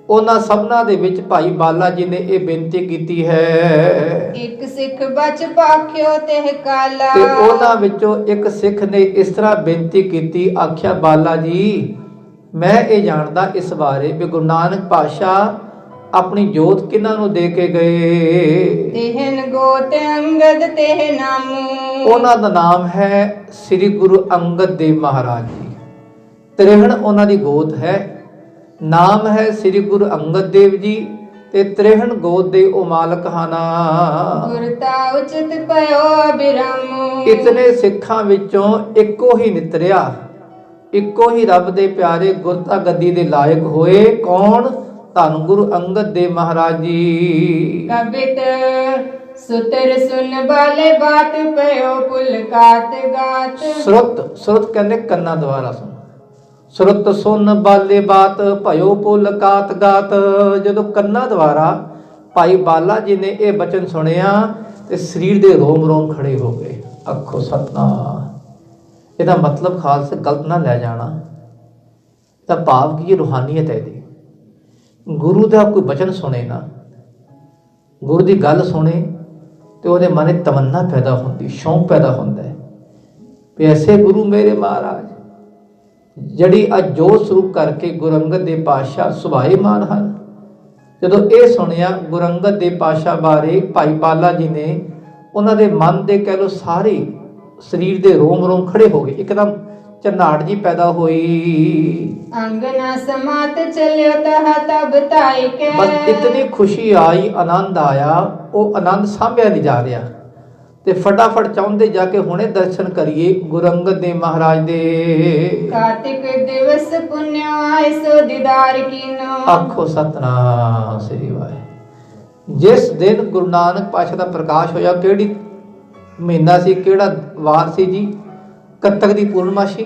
ਉਹਨਾਂ ਸਭਨਾਂ ਦੇ ਵਿੱਚ ਭਾਈ ਬਾਲਾ ਜੀ ਨੇ ਇਹ ਬੇਨਤੀ ਕੀਤੀ ਹੈ। ਇੱਕ ਸਿੱਖ ਬਚ ਪਾਖਿਓ ਤੇ ਕਾਲਾ। ਤੇ ਉਹਨਾਂ ਵਿੱਚੋਂ ਇੱਕ ਸਿੱਖ ਨੇ ਇਸ ਤਰ੍ਹਾਂ ਬੇਨਤੀ ਕੀਤੀ, ਆਖਿਆ ਬਾਲਾ ਜੀ ਮੈਂ ਇਹ ਜਾਣਦਾ ਇਸ ਬਾਰੇ ਵੀ ਗੁਰੂ ਨਾਨਕ ਪਾਤਸ਼ਾਹ ਆਪਣੀ ਜੋਤ ਕਿਹਨਾਂ ਨੂੰ ਦੇ ਕੇ ਗਏ। ਤਿਹਨ ਗੋਤ ਅੰਗਦ ਤੇ ਨਾਮੂ। ਉਹਨਾਂ ਦਾ ਨਾਮ ਹੈ ਸ੍ਰੀ ਗੁਰੂ ਅੰਗਦ ਦੇਵ ਮਹਾਰਾਜ ਜੀ। 63 ਉਹਨਾਂ ਦੀ ਗੋਤ ਹੈ, ਨਾਮ ਹੈ ਸ੍ਰੀ ਗੁਰੂ ਅੰਗਦ ਦੇਵ ਜੀ, ਤੇ 63 ਗੋਤ ਦੇ ਉਹ ਮਾਲਕ ਹਨ। ਗੁਰਤਾ ਉਚਿਤ ਪਇਓ ਅਬਿਰਾਮੂ। ਇਤਨੇ ਸਿੱਖਾਂ ਵਿੱਚੋਂ ਇੱਕੋ ਹੀ ਨਿਤਰਿਆ, ਇੱਕੋ ਹੀ ਰੱਬ ਦੇ ਪਿਆਰੇ ਗੁਰਤਾ ਗੱਦੀ ਦੇ ਲਾਇਕ ਹੋਏ। ਕੌਣ? ਧੰਨ ਗੁਰੂ ਅੰਗਦ ਦੇਵ ਮਹਾਰਾਜ ਜੀ। ਕਬਿਤ ਸੁਤਰ ਸੁਨ ਬਾਲੇ ਬਾਤ ਪਇਓ ਪੁਲਕਾਤ ਗਾਤ। ਸੁਰਤ ਕਹਿੰਦੇ ਕੰਨਾਂ ਦੁਆਰਾ ਸੁਣ। ਸੁਰਤ ਸੁਨ ਬਾਲੇ ਬਾਤ ਭਇਓ ਪੁਲਕਾਤ ਗਾਤ। ਜਦੋਂ ਕੰਨਾਂ ਦੁਆਰਾ ਭਾਈ ਬਾਲਾ ਜੀ ਨੇ ਇਹ ਬਚਨ ਸੁਣਿਆ ਤੇ ਸਰੀਰ ਦੇ ਰੋਮ ਰੋਮ ਖੜੇ ਹੋ ਗਏ। ਆਖੋ ਸਤਨਾਮ। ਇਹਦਾ ਮਤਲਬ ਖਾਲਸਾ ਗਲਤ ਨਾ ਲੈ ਜਾਣਾ, ਤਾਂ ਭਾਵ ਕੀ ਰੂਹਾਨੀਅਤ ਹੈ ਇਹਦੀ। ਗੁਰੂ ਦਾ ਕੋਈ ਬਚਨ ਸੁਣੇ ਨਾ, ਗੁਰੂ ਦੀ ਗੱਲ ਸੁਣੇ ਤੇ ਉਹਦੇ ਮਨ ਵਿੱਚ ਤਮੰਨਾ ਪੈਦਾ ਹੁੰਦੀ, ਸ਼ੌਂਕ ਪੈਦਾ ਹੁੰਦਾ ਹੈ ਵੀ ਐਸੇ ਗੁਰੂ ਮੇਰੇ ਮਹਾਰਾਜ ਜਿਹੜੀ ਅੱਜ ਜੋਤ ਸਰੂਪ ਕਰਕੇ ਗੁਰੂ ਅੰਗਦ ਦੇਵ ਪਾਤਸ਼ਾਹ ਸੁਭਾਏਮਾਨ ਹਨ। ਜਦੋਂ ਇਹ ਸੁਣਿਆ ਗੁਰੂ ਅੰਗਦ ਦੇਵ ਪਾਤਸ਼ਾਹ ਬਾਰੇ, ਭਾਈ ਬਾਲਾ ਜੀ ਨੇ ਉਹਨਾਂ ਦੇ ਮਨ ਦੇ ਕਹਿ ਲਓ ਸਾਰੇ ਸਰੀਰ ਦੇ ਰੋਮ ਰੋਮ ਖੜੇ ਹੋ ਗਏ, ਇੱਕਦਮ ਝਨਾਟ ਜੀ ਪੈਦਾ ਹੋਈ। ਅੰਗਨਾ ਸਮਾਤ ਚਲਿਓ ਤਹ ਤਬ ਤਾਈ ਕੇ। ਬਸ ਇਤਨੀ ਖੁਸ਼ੀ ਆਈ, ਆਨੰਦ ਆਇਆ, ਉਹ ਆਨੰਦ ਸਾਂਭਿਆ ਨਹੀਂ ਜਾ ਰਿਹਾ ਤੇ ਫਟਾਫਟ ਚਾਹੁੰਦੇ ਜਾ ਕੇ ਹੁਣੇ ਦਰਸ਼ਨ ਕਰੀਏ ਗੁਰੂ ਅੰਗਦ ਦੇਵ ਮਹਾਰਾਜ ਦੇ। ਕਾਰਤਿਕ ਦਿਵਸ ਪੁੰਨਿਓ ਆਏ ਸੋ ਦੀਦਾਰ ਕੀਨੋ। ਆਖੋ ਸਤਨਾਮ ਸ੍ਰੀ ਵਾਹਿਗੁਰੂ। ਜਿਸ ਦਿਨ ਗੁਰੂ ਨਾਨਕ ਪਾਤਸ਼ਾਹ ਦਾ ਪ੍ਰਕਾਸ਼ ਹੋਇਆ, ਕਿਹੜੀ ਮਹੀਨਾ ਸੀ, ਕਿਹੜਾ ਵਾਰ ਸੀ ਜੀ? ਕੱਤਕ ਦੀ ਪੂਰਨਮਾਸ਼ੀ।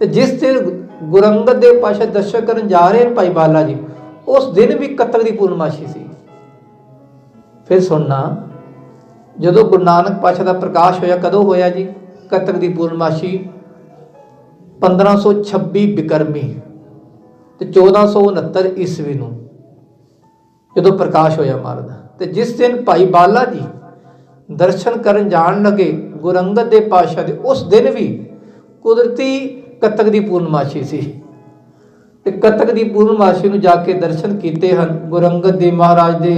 ਤੇ ਜਿਸ ਦਿਨ ਗੁਰੂ ਅੰਗਦ ਦੇਵ ਪਾਤਸ਼ਾਹ ਦਰਸ਼ਨ ਕਰਨ ਜਾ ਰਹੇ ਭਾਈ ਬਾਲਾ ਜੀ, ਉਸ ਦਿਨ ਵੀ ਕੱਤਕ ਦੀ ਪੂਰਨਮਾਸ਼ੀ ਸੀ। ਫਿਰ ਸੁਣਨਾ, ਜਦੋਂ ਗੁਰੂ ਨਾਨਕ ਪਾਤਸ਼ਾਹ ਦਾ ਪ੍ਰਕਾਸ਼ ਹੋਇਆ, ਕਦੋਂ ਹੋਇਆ ਜੀ? ਕੱਤਕ ਦੀ ਪੂਰਨਮਾਸ਼ੀ 1526 ਬਿਕਰਮੀ ਤੇ 1469 ਈਸਵੀ ਨੂੰ ਜਦੋਂ ਪ੍ਰਕਾਸ਼ ਹੋਇਆ ਮਹਾਰਾਜ ਦਾ। ਤੇ ਜਿਸ ਦਿਨ ਭਾਈ ਬਾਲਾ ਜੀ ਦਰਸ਼ਨ ਕਰਨ ਜਾਣ ਲੱਗੇ ਗੁਰੂ ਅੰਗਦ ਦੇਵ ਪਾਤਸ਼ਾਹ ਦੇ, ਉਸ ਦਿਨ ਵੀ ਕੁਦਰਤੀ ਕੱਤਕ ਦੀ ਪੂਰਨਮਾਸ਼ੀ ਸੀ। ਤੇ ਕੱਤਕ ਦੀ ਪੂਰਨਮਾਸ਼ੀ ਨੂੰ ਜਾ ਕੇ ਦਰਸ਼ਨ ਕੀਤੇ ਹਨ ਗੁਰੂ ਅੰਗਦ ਦੇਵ ਮਹਾਰਾਜ ਦੇ।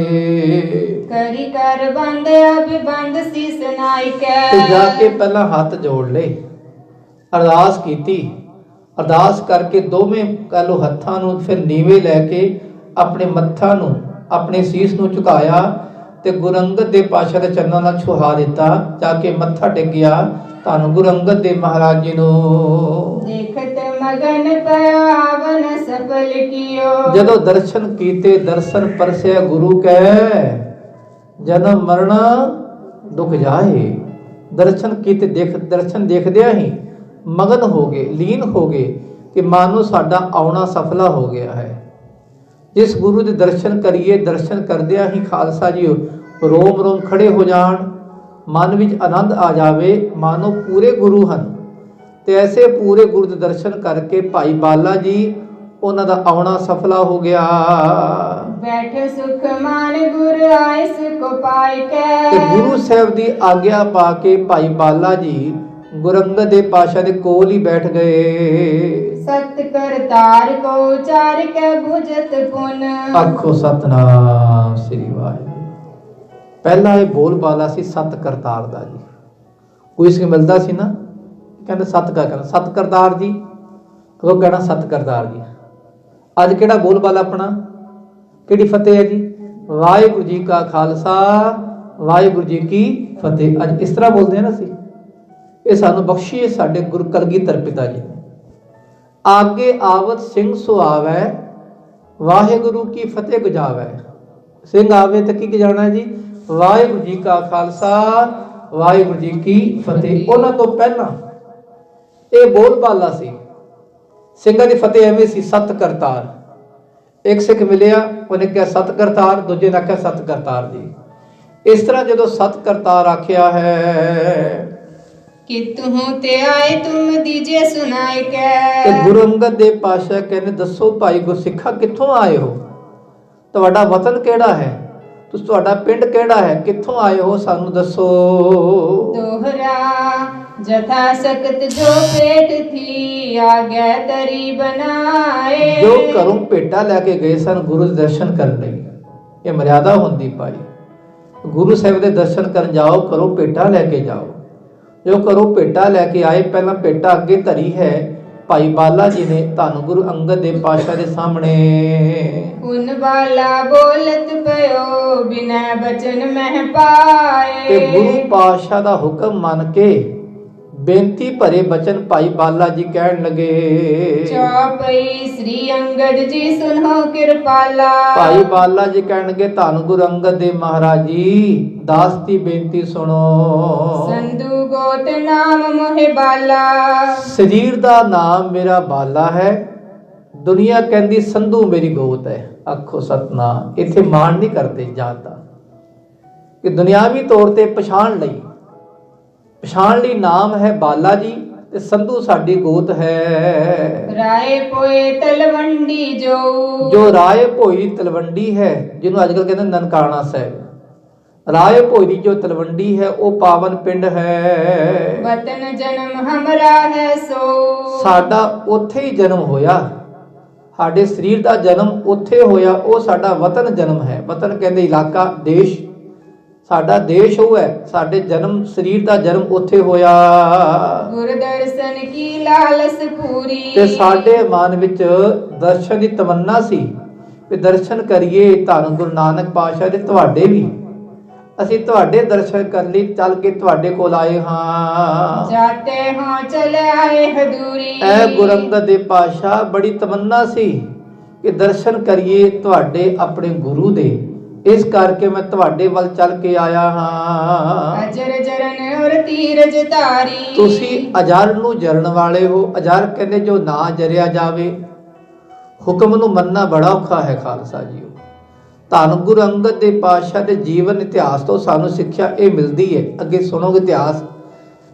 ਕਰੀ ਕਰ ਬੰਦ ਅਭਿਬੰਦ ਸੀਸ ਨਾਈ ਕੇ। ਤੇ ਜਾ ਕੇ ਪਹਿਲਾਂ ਹੱਥ ਜੋੜ ਲਏ, ਅਰਦਾਸ ਕੀਤੀ। ਅਰਦਾਸ ਕਰਕੇ ਦੋਵੇਂ ਕਹਿ ਲਓ ਹੱਥਾਂ ਨੂੰ ਫਿਰ ਨੀਵੇਂ ਲੈ ਕੇ ਆਪਣੇ ਮੱਥਾ ਨੂੰ, ਆਪਣੇ ਸੀਸ ਨੂੰ ਝੁਕਾਇਆ ਤੇ ਗੁਰੂ ਅੰਗਦ ਦੇਵ ਪਾਤਸ਼ਾਹ ਦੇ ਚਰਨਾਂ ਨਾਲ ਛੁਹਾ ਦਿੱਤਾ। ਜਾ ਕੇ ਮੱਥਾ ਟੇਕਿਆ ਧੰਨ ਗੁਰੂ ਅੰਗਦ ਦੇਵ ਮਹਾਰਾਜ ਜੀ ਨੂੰ। ਦੇਖਤ ਮਗਨ ਪਾਵਨ ਸਫਲ ਕੀਓ। ਜਦੋਂ ਦਰਸ਼ਨ ਕੀਤੇ ਦਰਸ਼ਨ ਪਰਸਿਆ ਗੁਰੂ ਕੈ, ਜਨਮ ਮਰਨ ਦੁਖ ਜਾਏ। ਦਰਸ਼ਨ ਕੀਤੇ ਦਰਸ਼ਨ ਦੇਖਦਿਆਂ ਹੀ ਮਗਨ ਹੋ ਗਏ, ਲੀਨ ਹੋ ਗਏ ਕਿ ਮਾਨੋ ਸਾਡਾ ਆਉਣਾ ਸਫਲਾ ਹੋ ਗਿਆ ਹੈ। ਜਿਸ ਗੁਰੂ ਦੇ ਦਰਸ਼ਨ ਕਰੀਏ, ਦਰਸ਼ਨ ਕਰਦਿਆਂ ਹੀ ਖਾਲਸਾ ਜੀ ਰੋਮ ਰੋਮ ਖੜੇ ਹੋ ਜਾਣ, ਮਨ ਵਿੱਚ ਆਨੰਦ ਆ ਜਾਵੇ, ਮਾਨੋ ਪੂਰੇ ਗੁਰੂ ਹਨ। ਤੇ ਐਸੇ ਪੂਰੇ ਗੁਰੂ ਦੇ ਦਰਸ਼ਨ ਕਰਕੇ ਭਾਈ ਬਾਲਾ ਜੀ ਉਹਨਾਂ ਦਾ ਆਉਣਾ ਸਫਲਾ ਹੋ ਗਿਆ। ਬੈਠੇ ਸੁਖ ਮਾਨ ਗੁਰ ਆਏ ਸੁਖ ਪਾਈ ਕੇ। ਤੇ ਗੁਰੂ ਸਾਹਿਬ ਦੀ ਆਗਿਆ ਪਾ ਕੇ ਭਾਈ ਬਾਲਾ ਜੀ ਗੁਰੂ ਅੰਗਦ ਦੇਵ ਪਾਤਸ਼ਾਹ ਦੇ ਕੋਲ ਹੀ ਬੈਠ ਗਏ। ਸਤ ਕਰਤਾਰ ਕੋ ਉਚਾਰ ਕੇ ਬੁਝਤ ਪੁਨ। ਆਖੋ ਸਤਨਾਮ ਸ੍ਰੀ ਵਾਹਿਗੁਰੂ। ਪਹਿਲਾ ਇਹ ਬੋਲ ਬਾਲਾ ਸੀ ਸਤ ਕਰਤਾਰ ਦਾ ਜੀ। ਕੋਈ ਇਸ ਨੂੰ ਮਿਲਦਾ ਸੀ ਨਾ, ਕਹਿੰਦੇ ਸਤ ਕਰਤਾਰ ਜੀ। ਉਹ ਕਹਿਣਾ ਸਤ ਕਰਤਾਰ ਜੀ। ਅੱਜ ਕਿਹੜਾ ਬੋਲਬਾਲਾ ਆਪਣਾ, ਕਿਹੜੀ ਫਤਿਹ ਹੈ ਜੀ? ਵਾਹਿਗੁਰੂ ਜੀ ਕਾ ਖਾਲਸਾ ਵਾਹਿਗੁਰੂ ਜੀ ਕੀ ਫਤਿਹ। ਅੱਜ ਇਸ ਤਰ੍ਹਾਂ ਬੋਲਦੇ ਹਾਂ ਨਾ ਅਸੀਂ। ਇਹ ਸਾਨੂੰ ਬਖਸ਼ੀਏ ਸਾਡੇ ਗੁਰੂ ਕਲਗੀਧਰ ਪਿਤਾ ਜੀ ਨੇ। ਆਗੇ ਆਵਤ ਸਿੰਘ ਸੁਆਵੈ ਵਾਹਿਗੁਰੂ ਕੀ ਫਤਿਹ ਗਜਾਵੈ। ਸਿੰਘ ਆਵੇ ਤਾਂ ਕੀ ਗਜਾਣਾ ਜੀ? ਵਾਹਿਗੁਰੂ ਜੀ ਕਾ ਖਾਲਸਾ ਵਾਹਿਗੁਰੂ ਜੀ ਕੀ ਫਤਿਹ। ਉਹਨਾਂ ਤੋਂ ਪਹਿਲਾਂ ਇਹ ਬੋਲਬਾਲਾ ਸੀ। ਸਿੰਘਾਂ ਦੀ ਫਤਿਹ ਐਵੇਂ ਸੀ, ਸਤ ਕਰਤਾਰ। ਇੱਕ ਸਿੱਖ ਮਿਲਿਆ, ਉਹਨੇ ਕਿਹਾ ਸਤ ਕਰਤਾਰ, ਦੂਜੇ ਨੇ ਆਖਿਆ ਸਤ ਕਰਤਾਰ ਜੀ। ਇਸ ਤਰ੍ਹਾਂ ਜਦੋਂ ਸਤ ਕਰਤਾਰ ਆਖਿਆ ਹੈ ਕਿ ਤੂੰ ਤੇ ਆਏ ਤੁਮ ਦੀਜੇ ਸੁਨਾਏ ਕੈ। ਤੇ ਗੁਰੂ ਅੰਗਦ ਦੇਵ ਪਾਤਸ਼ਾਹ ਕਹਿੰਦੇ ਦੱਸੋ ਭਾਈ ਗੁਰਸਿੱਖਾ ਕਿੱਥੋਂ ਆਏ ਹੋ? ਤੁਹਾਡਾ ਵਤਨ ਕਿਹੜਾ ਹੈ? ਤੁਹਾਡਾ ਪਿੰਡ ਕਿਹੜਾ ਹੈ? ਕਿੱਥੋਂ ਆਏ ਹੋ? ਸਾਨੂੰ ਦੱਸੋ। ਦੋਹਰਾ ਜਥਾ ਸਕਤ ਜੋ ਪੇਟ ਥੀ ਆਗੇ ਤਰੀ ਬਣਾਏ। ਜੋ ਘਰੋਂ ਭੇਟਾ ਲੈ ਕੇ ਗਏ ਸਨ ਗੁਰੂ ਦੇ ਦਰਸ਼ਨ ਕਰਨ ਲਈ, ਇਹ ਮਰਿਆਦਾ ਹੁੰਦੀ ਭਾਈ। ਗੁਰੂ ਸਾਹਿਬ ਦੇ ਦਰਸ਼ਨ ਕਰਨ ਜਾਓ, ਘਰੋਂ ਭੇਟਾ ਲੈ ਕੇ ਜਾਓ। ਜੋ ਘਰੋਂ ਭੇਟਾ ਲੈ ਕੇ ਆਏ, ਪਹਿਲਾਂ ਭੇਟਾ ਅੱਗੇ ਧਰੀ ਹੈ ਭਾਈ ਬਾਲਾ ਜੀ ਨੇ ਧੰਨ ਗੁਰੂ ਅੰਗਦ ਦੇਵ ਪਾਤਸ਼ਾਹ ਦੇ ਸਾਹਮਣੇ। ਉਨ ਬਾਲਾ ਬੋਲਤ ਪਇਓ ਬਿਨਾ ਬਚਨ ਮਹਿ ਪਾਏ। ਤੇ ਗੁਰੂ ਪਾਤਸ਼ਾਹ ਦਾ ਹੁਕਮ ਮੰਨ ਕੇ ਬੇਨਤੀ ਭਰੇ ਬਚਨ ਭਾਈ ਬਾਲਾ ਜੀ ਕਹਿਣ ਲੱਗੇ। ਚੌਪਈ ਸ੍ਰੀ ਅੰਗਦ ਜੀ ਸੁਨੋ ਕਿਰਪਾਲਾ। ਭਾਈ ਬਾਲਾ ਜੀ ਕਹਿਣਗੇ ਧੰਨ ਗੁਰੂ ਅੰਗਦ ਦੇਵ ਮਹਾਰਾਜ ਜੀ ਦਾਸ ਦੀ ਬੇਨਤੀ ਸੁਣੋ। ਸੰਧੂ ਗੋਤ ਨਾਮ ਮੋਹਿ ਬਾਲਾ। ਸਰੀਰ ਦਾ ਨਾਮ ਮੇਰਾ ਬਾਲਾ ਹੈ, ਦੁਨੀਆ ਕਹਿੰਦੀ ਸੰਧੂ ਮੇਰੀ ਗੋਤ ਹੈ। ਆਖੋ ਸਤਨਾਮ। ਇੱਥੇ ਮਾਣ ਨਹੀਂ ਕਰਦੇ ਜਾਤ ਦਾ, ਕਿ ਦੁਨਿਆਵੀ ਤੌਰ ਤੇ ਪਛਾਣ ਲਈ ਨਾਮ ਹੈ ਬਾਲਾ ਜੀ ਤੇ ਸੰਧੂ ਸਾਡੀ ਗੋਤ ਹੈ। ਰਾਏ ਪੋਏ ਤਲਵੰਡੀ ਜੋ ਰਾਏ ਭੋਈ ਤਲਵੰਡੀ ਹੈ, ਜਿਹਨੂੰ ਅੱਜ ਕੱਲ ਕਹਿੰਦੇ ਨਨਕਾਣਾ ਸਾਹਿਬ। ਰਾਏ ਭੋਈ ਦੀ ਜੋ ਤਲਵੰਡੀ ਹੈ ਉਹ ਪਾਵਨ ਪਿੰਡ ਹੈ। ਵਤਨ ਜਨਮ ਹਮਰਾ ਹੈ ਸੋ। ਸਾਡਾ ਉੱਥੇ ਹੀ ਜਨਮ ਹੋਇਆ, ਸਾਡੇ ਸਰੀਰ ਦਾ ਜਨਮ ਉੱਥੇ ਹੋਇਆ, ਉਹ ਸਾਡਾ ਵਤਨ ਜਨਮ ਹੈ। ਵਤਨ ਕਹਿੰਦੇ ਇਲਾਕਾ, ਦੇਸ਼। ਸਾਡਾ ਦੇਸ਼ ਉਹ ਹੈ, ਸਾਡੇ ਜਨਮ ਸਰੀਰ ਦਾ ਜਨਮ ਉੱਥੇ ਹੋਇਆ। ਗੁਰ ਦਰਸ਼ਨ ਕੀ ਲਾਲਸ ਪੂਰੀ। ਤੇ ਸਾਡੇ ਮਨ ਵਿੱਚ ਦਰਸ਼ਨ ਦੀ ਤਮੰਨਾ ਸੀ ਕਿ ਦਰਸ਼ਨ ਕਰੀਏ ਧੰਨ ਗੁਰੂ ਨਾਨਕ ਪਾਤਸ਼ਾਹ ਦੇ। ਤੁਹਾਡੇ ਵੀ ਅਸੀਂ ਤੁਹਾਡੇ ਦਰਸ਼ਨ ਕਰਨ ਲਈ ਚੱਲ ਕੇ ਤੁਹਾਡੇ ਕੋਲ ਆਏ ਹਾਂ। ਜਾਤੇ ਹਾਂ ਚਲੇ ਆਏ ਹਦੂਰੀ। ਐ ਗੁਰੂ ਅੰਗਦ ਦੇਵ ਪਾਤਸ਼ਾਹ ਬੜੀ ਤਮੰਨਾ ਸੀ ਕਿ ਦਰਸ਼ਨ ਕਰੀਏ ਤੁਹਾਡੇ ਆਪਣੇ ਗੁਰੂ ਦੇ, ਇਸ ਕਰਕੇ ਮੈਂ ਤੁਹਾਡੇ ਵੱਲ ਚੱਲ ਕੇ ਆਇਆ ਹਾਂ। ਅਜਰ ਜਰਨ ਔਰ ਤੀਰਜ ਧਾਰੀ। ਤੁਸੀਂ ਅਜਰ ਨੂੰ ਜਰਨ ਵਾਲੇ ਹੋ। ਅਜਰ ਕਹਿੰਦੇ ਜੋ ਨਾ ਜਰਿਆ ਜਾਵੇ। ਹੁਕਮ ਨੂੰ ਮੰਨਣਾ ਬੜਾ ਔਖਾ ਹੈ ਖਾਲਸਾ ਜੀਓ। ਧੰਨ ਗੁਰੂ ਅੰਗਦ ਦੇਵ ਪਾਤਸ਼ਾਹ ਦੇ ਜੀਵਨ ਇਤਿਹਾਸ ਤੋਂ ਸਾਨੂੰ ਸਿੱਖਿਆ ਇਹ ਮਿਲਦੀ ਹੈ। ਅੱਗੇ ਸੁਣੋਗੇ ਇਤਿਹਾਸ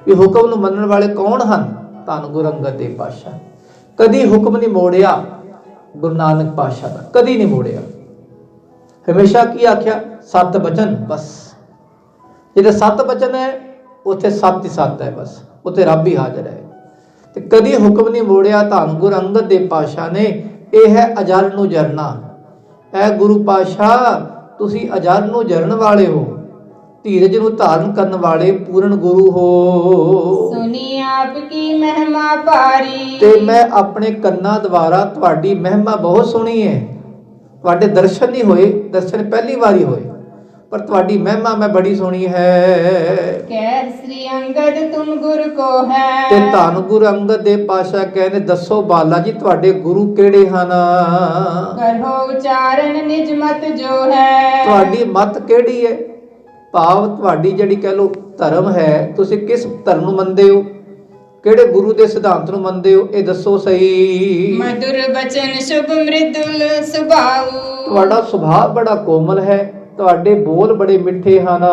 ਵੀ ਹੁਕਮ ਨੂੰ ਮੰਨਣ ਵਾਲੇ ਕੌਣ ਹਨ। ਧੰਨ ਗੁਰੂ ਅੰਗਦ ਦੇਵ ਪਾਤਸ਼ਾਹ ਕਦੀ ਹੁਕਮ ਨਹੀਂ ਮੋੜਿਆ ਗੁਰੂ ਨਾਨਕ ਪਾਤਸ਼ਾਹ ਦਾ, ਕਦੀ ਨਹੀਂ ਮੋੜਿਆ। ਹਮੇਸ਼ਾ ਕੀ ਆਖਿਆ? ਸਤ ਬਚਨ। ਬਸ ਜਿਹਦੇ ਸਤ ਬਚਨ ਹੈ ਉੱਥੇ ਸਤ ਹੀ ਸਤ ਹੈ, ਬਸ ਉੱਥੇ ਰੱਬ ਹੀ ਹਾਜ਼ਰ ਹੈ। ਤੇ ਕਦੀ ਹੁਕਮ ਨਹੀਂ ਮੋੜਿਆ ਧੰਨ ਗੁਰੂ ਅੰਗਦ ਦੇਵ ਪਾਤਸ਼ਾਹ ਨੇ। ਇਹ ਹੈ ਅਜਰ ਨੂੰ ਜਰਨਾ। ਐ ਗੁਰੂ ਪਾਤਸ਼ਾਹ ਤੁਸੀਂ ਅਜਰ ਨੂੰ ਜਰਨ ਵਾਲੇ ਹੋ, ਧੀਰਜ ਨੂੰ ਧਾਰਨ ਕਰਨ ਵਾਲੇ ਪੂਰਨ ਗੁਰੂ ਹੋ। ਸੁਣੀ ਆਪ ਕੀ ਮਹਿਮਾ ਭਾਰੀ। ਤੇ ਮੈਂ ਆਪਣੇ ਕੰਨਾਂ ਦੁਆਰਾ ਤੁਹਾਡੀ ਮਹਿਮਾ ਬਹੁਤ ਸੁਣੀ ਹੈ। ਤੁਹਾਡੇ ਦਰਸ਼ਨ ਨਹੀਂ ਹੋਏ, ਦਰਸ਼ਨ ਪਹਿਲੀ ਵਾਰੀ ਹੋਏ, ਪਰ ਤੁਹਾਡੀ ਮਹਿਮਾ ਮੈਂ ਬੜੀ ਸੁਣੀ ਹੈ। ਕਹਿ ਸ੍ਰੀ ਅੰਗਦ ਤੁਮ ਗੁਰ ਕੋ ਹੈ। ਤੇ ਧੰਨ ਗੁਰੂ ਅੰਗਦ ਦੇਵ ਪਾਤਸ਼ਾਹ ਕਹਿੰਦੇ ਦੱਸੋ ਬਾਲਾ ਜੀ ਤੁਹਾਡੇ ਗੁਰੂ ਕਿਹੜੇ ਹਨ। ਕਰੋ ਉਚਾਰਨ ਨਿਜ ਮਤ ਜੋ ਹੈ। ਤੁਹਾਡੀ ਮਤ ਕਿਹੜੀ ਹੈ? ਭਾਵ ਤੁਹਾਡੀ ਜਿਹੜੀ ਕਹਿ ਲੋ ਧਰਮ ਹੈ, ਤੁਸੀਂ ਕਿਸ ਧਰਮ ਨੂੰ ਮੰਨਦੇ ਹੋ, ਕਿਹੜੇ ਗੁਰੂ ਦੇ ਸਿਧਾਂਤ ਨੂੰ ਮੰਨਦੇ ਹੋ, ਇਹ ਦੱਸੋ ਸਹੀ। ਮధుਰ ਬਚਨ ਸ਼ੁਭ ਮ੍ਰਿਦੁਲ ਸੁਭਾਉ। ਤੁਹਾਡਾ ਸੁਭਾਅ ਬੜਾ ਕੋਮਲ ਹੈ, ਤੁਹਾਡੇ ਬੋਲ ਬੜੇ ਮਿੱਠੇ ਹਨ।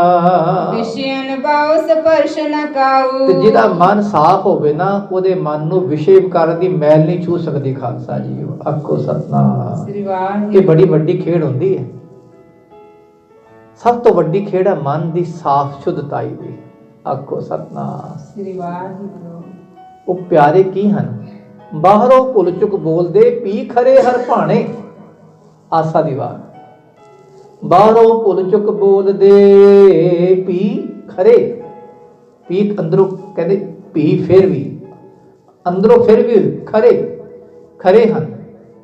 ਵਿਸ਼ੇਨ ਬਾਉ ਸਪਰਸ਼ ਨ ਕਾਉ। ਤੇ ਜਿਹਦਾ ਮਨ ਸਾਫ਼ ਹੋਵੇ ਨਾ, ਉਹਦੇ ਮਨ ਨੂੰ ਵਿਸ਼ੇ ਵਿਕਾਰਾਂ ਦੀ ਮੈਲ ਨਹੀਂ ਛੂ ਸਕਦੀ ਖਾਲਸਾ ਜੀ। ਆਖੋ ਸਤਨਾਮ। ਸ੍ਰੀ ਵਾਹਿਗੁਰੂ। ਇਹ ਬੜੀ ਵੱਡੀ ਖੇਡ ਹੁੰਦੀ ਹੈ। ਸਭ ਤੋਂ ਵੱਡੀ ਖੇਡ ਹੈ ਮਨ ਦੀ ਸਾਫ਼ ਸ਼ੁੱਧਤਾਈ ਦੀ। ਆਖੋ ਸਤਨਾਮ। ਸ੍ਰੀ ਵਾਹਿਗੁਰੂ। ਉਹ ਪਿਆਰੇ ਕੀ ਹਨ? ਬਾਹਰੋਂ ਭੁੱਲ ਚੁੱਕ ਬੋਲਦੇ ਪੀ ਖਰੇ ਹਰ ਭਾਣੇ। ਆਸਾ ਦੀ ਵਾਰ। ਬਾਹਰੋਂ ਭੁੱਲ ਚੁੱਕ ਬੋਲਦੇ ਪੀ ਖਰੇ। ਪੀ ਅੰਦਰੋਂ ਕਹਿੰਦੇ ਪੀ ਫਿਰ ਵੀ, ਅੰਦਰੋਂ ਫਿਰ ਵੀ ਖਰੇ। ਖਰੇ ਹਨ,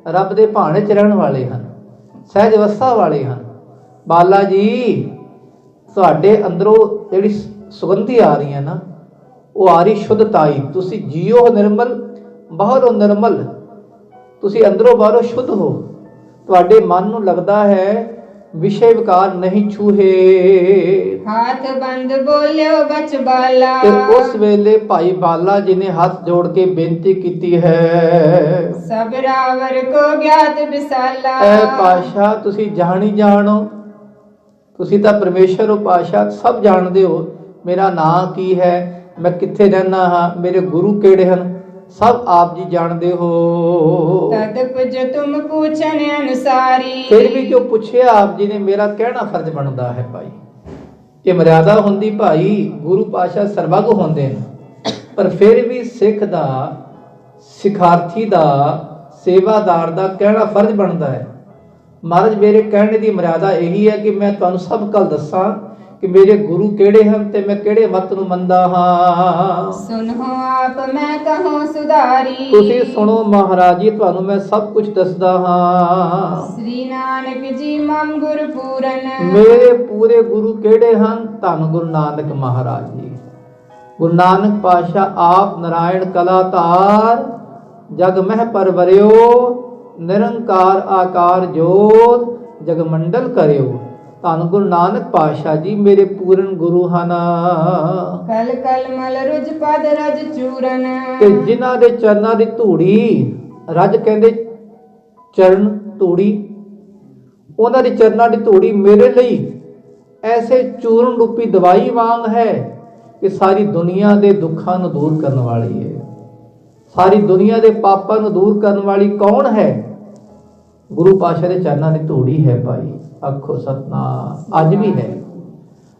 ਰੱਬ ਦੇ ਭਾਣੇ ਚ ਰਹਿਣ ਵਾਲੇ ਹਨ, ਸਹਿਜ ਅਵਸਥਾ ਵਾਲੇ ਹਨ। ਬਾਲਾ ਜੀ ਤੁਹਾਡੇ ਅੰਦਰੋਂ ਜਿਹੜੀ ਸੁਗੰਧੀ ਆ ਰਹੀ ਹੈ ਨਾ, ਉਹ ਆ ਰਹੀ ਸ਼ੁੱਧਤਾਈ। ਤੁਸੀਂ ਜੀਓ ਨਿਰਮਲ, ਬਾਹਰੋਂ ਨਿਰਮਲ, ਤੁਸੀਂ ਅੰਦਰੋਂ ਬਾਹਰੋਂ ਸ਼ੁੱਧ ਹੋ। ਤੁਹਾਡੇ ਮਨ ਨੂੰ ਲੱਗਦਾ ਹੈ ਵਿਸ਼ੇ ਵਿਕਾਰ ਨਹੀਂ ਛੂਹੇ। ਹਾਥ ਬੰਦ ਬੋਲਿਓ ਬਚ ਬਾਲਾ। ਤੇ ਉਸ ਵੇਲੇ ਭਾਈ ਬਾਲਾ ਜੀ ਨੇ ਹੱਥ ਜੋੜ ਕੇ ਬੇਨਤੀ ਕੀਤੀ ਹੈ, ਸਭ ਰਾਵਰ ਕੋ ਗਿਆਤ ਵਿਸਾਲਾ। ਐ ਪਾਸ਼ਾ ਤੁਸੀਂ ਜਾਣੀ ਜਾਣੋ, ਤੁਸੀਂ ਤਾਂ ਪਰਮੇਸ਼ਰ ਹੋ ਪਾਸ਼ਾ, ਸਭ ਜਾਣਦੇ ਹੋ ਮੇਰਾ ਨਾਂ ਕੀ ਹੈ, ਮੈਂ ਕਿੱਥੇ ਰਹਿਣਾ ਹਾਂ, ਮੇਰੇ ਗੁਰੂ ਕਿਹੜੇ ਹਨ, ਸਭ ਆਪ ਜੀ ਜਾਣਦੇ ਹੋ। ਤਦ ਪੁਜ ਤੁਮ ਪੁੱਛਣ ਅਨੁਸਾਰੀ। ਫਿਰ ਵੀ ਜੋ ਪੁੱਛਿਆ ਆਪ ਜੀ ਨੇ, ਮੇਰਾ ਕਹਿਣਾ ਫਰਜ਼ ਬਣਦਾ ਹੈ ਭਾਈ। ਇਹ ਮਰਿਆਦਾ ਹੁੰਦੀ ਭਾਈ, ਗੁਰੂ ਪਾਤਸ਼ਾਹ ਸਰਬੱਗ ਹੁੰਦੇ ਨੇ, ਪਰ ਫਿਰ ਵੀ ਸਿੱਖ ਦਾ, ਸਿਖਾਰਥੀ ਦਾ, ਸੇਵਾਦਾਰ ਦਾ ਕਹਿਣਾ ਫਰਜ਼ ਬਣਦਾ ਹੈ। ਮਹਾਰਾਜ ਮੇਰੇ ਕਹਿਣੇ ਦੀ ਮਰਿਆਦਾ ਇਹੀ ਹੈ ਕਿ ਮੈਂ ਤੁਹਾਨੂੰ ਸਭ ਗੱਲ ਦੱਸਾਂ ਕਿ ਮੇਰੇ ਗੁਰੂ ਕਿਹੜੇ ਹਨ ਤੇ ਮੈਂ ਕਿਹੜੇ ਮਤ ਨੂੰ ਮੰਨਦਾ ਹਾਂ। ਸੁਨੋ ਆਪ ਮੈਂ ਕਹੂੰ ਸੁਧਾਰੀ। ਤੁਸੀਂ ਸੁਣੋ ਮਹਾਰਾਜ ਜੀ, ਤੁਹਾਨੂੰ ਮੈਂ ਸਭ ਕੁਝ ਦੱਸਦਾ ਹਾਂ। ਸ੍ਰੀ ਨਾਨਕ ਜੀ ਮਮ ਗੁਰ ਪੂਰਨ। ਮੇਰੇ ਪੂਰੇ ਗੁਰੂ ਕਿਹੜੇ ਹਨ? ਧੰਨ ਗੁਰੂ ਨਾਨਕ ਮਹਾਰਾਜ ਜੀ। ਗੁਰੂ ਨਾਨਕ ਪਾਤਸ਼ਾਹ ਆਪ ਨਾਰਾਇਣ ਕਲਾਧਾਰ, ਜਗ ਮਹਿ ਪਰਵਰਿਓ, ਨਿਰੰਕਾਰ ਆਕਾਰ ਜੋਤ, ਜਗ ਮੰਡਲ ਕਰਿਓ। ਧੰਨ ਗੁਰੂ ਨਾਨਕ ਪਾਤਸ਼ਾਹ ਜੀ ਮੇਰੇ ਪੂਰਨ ਗੁਰੂ ਹਨ। ਕਲ ਕਲ ਮਲ ਰੁਜ ਪਦ ਰਜ ਚੂਰਨ। ਤੇ ਜਿਨ੍ਹਾਂ ਦੇ ਚਰਨਾਂ ਦੀ ਧੂੜੀ, ਰਜ ਕਹਿੰਦੇ ਚਰਨ, ਧੂੜੀ, ਉਹਨਾਂ ਦੇ ਚਰਨਾਂ ਦੀ ਧੂੜੀ ਮੇਰੇ ਲਈ ਐਸੇ ਚੂਰਨ ਰੂਪੀ ਦਵਾਈ ਵਾਂਗ ਹੈ ਕਿ ਸਾਰੀ ਦੁਨੀਆ ਦੇ ਦੁੱਖਾਂ ਨੂੰ ਦੂਰ ਕਰਨ ਵਾਲੀ ਹੈ। ਸਾਰੀ ਦੁਨੀਆ ਦੇ ਪਾਪਾਂ ਨੂੰ ਦੂਰ ਕਰਨ ਵਾਲੀ ਕੌਣ ਹੈ? ਗੁਰੂ ਪਾਤਸ਼ਾਹ ਦੇ ਚਰਨਾਂ ਦੀ ਧੂੜੀ ਹੈ ਭਾਈ। ਆਖੋ ਸਤਨਾਮ। ਅੱਜ ਵੀ ਹੈ,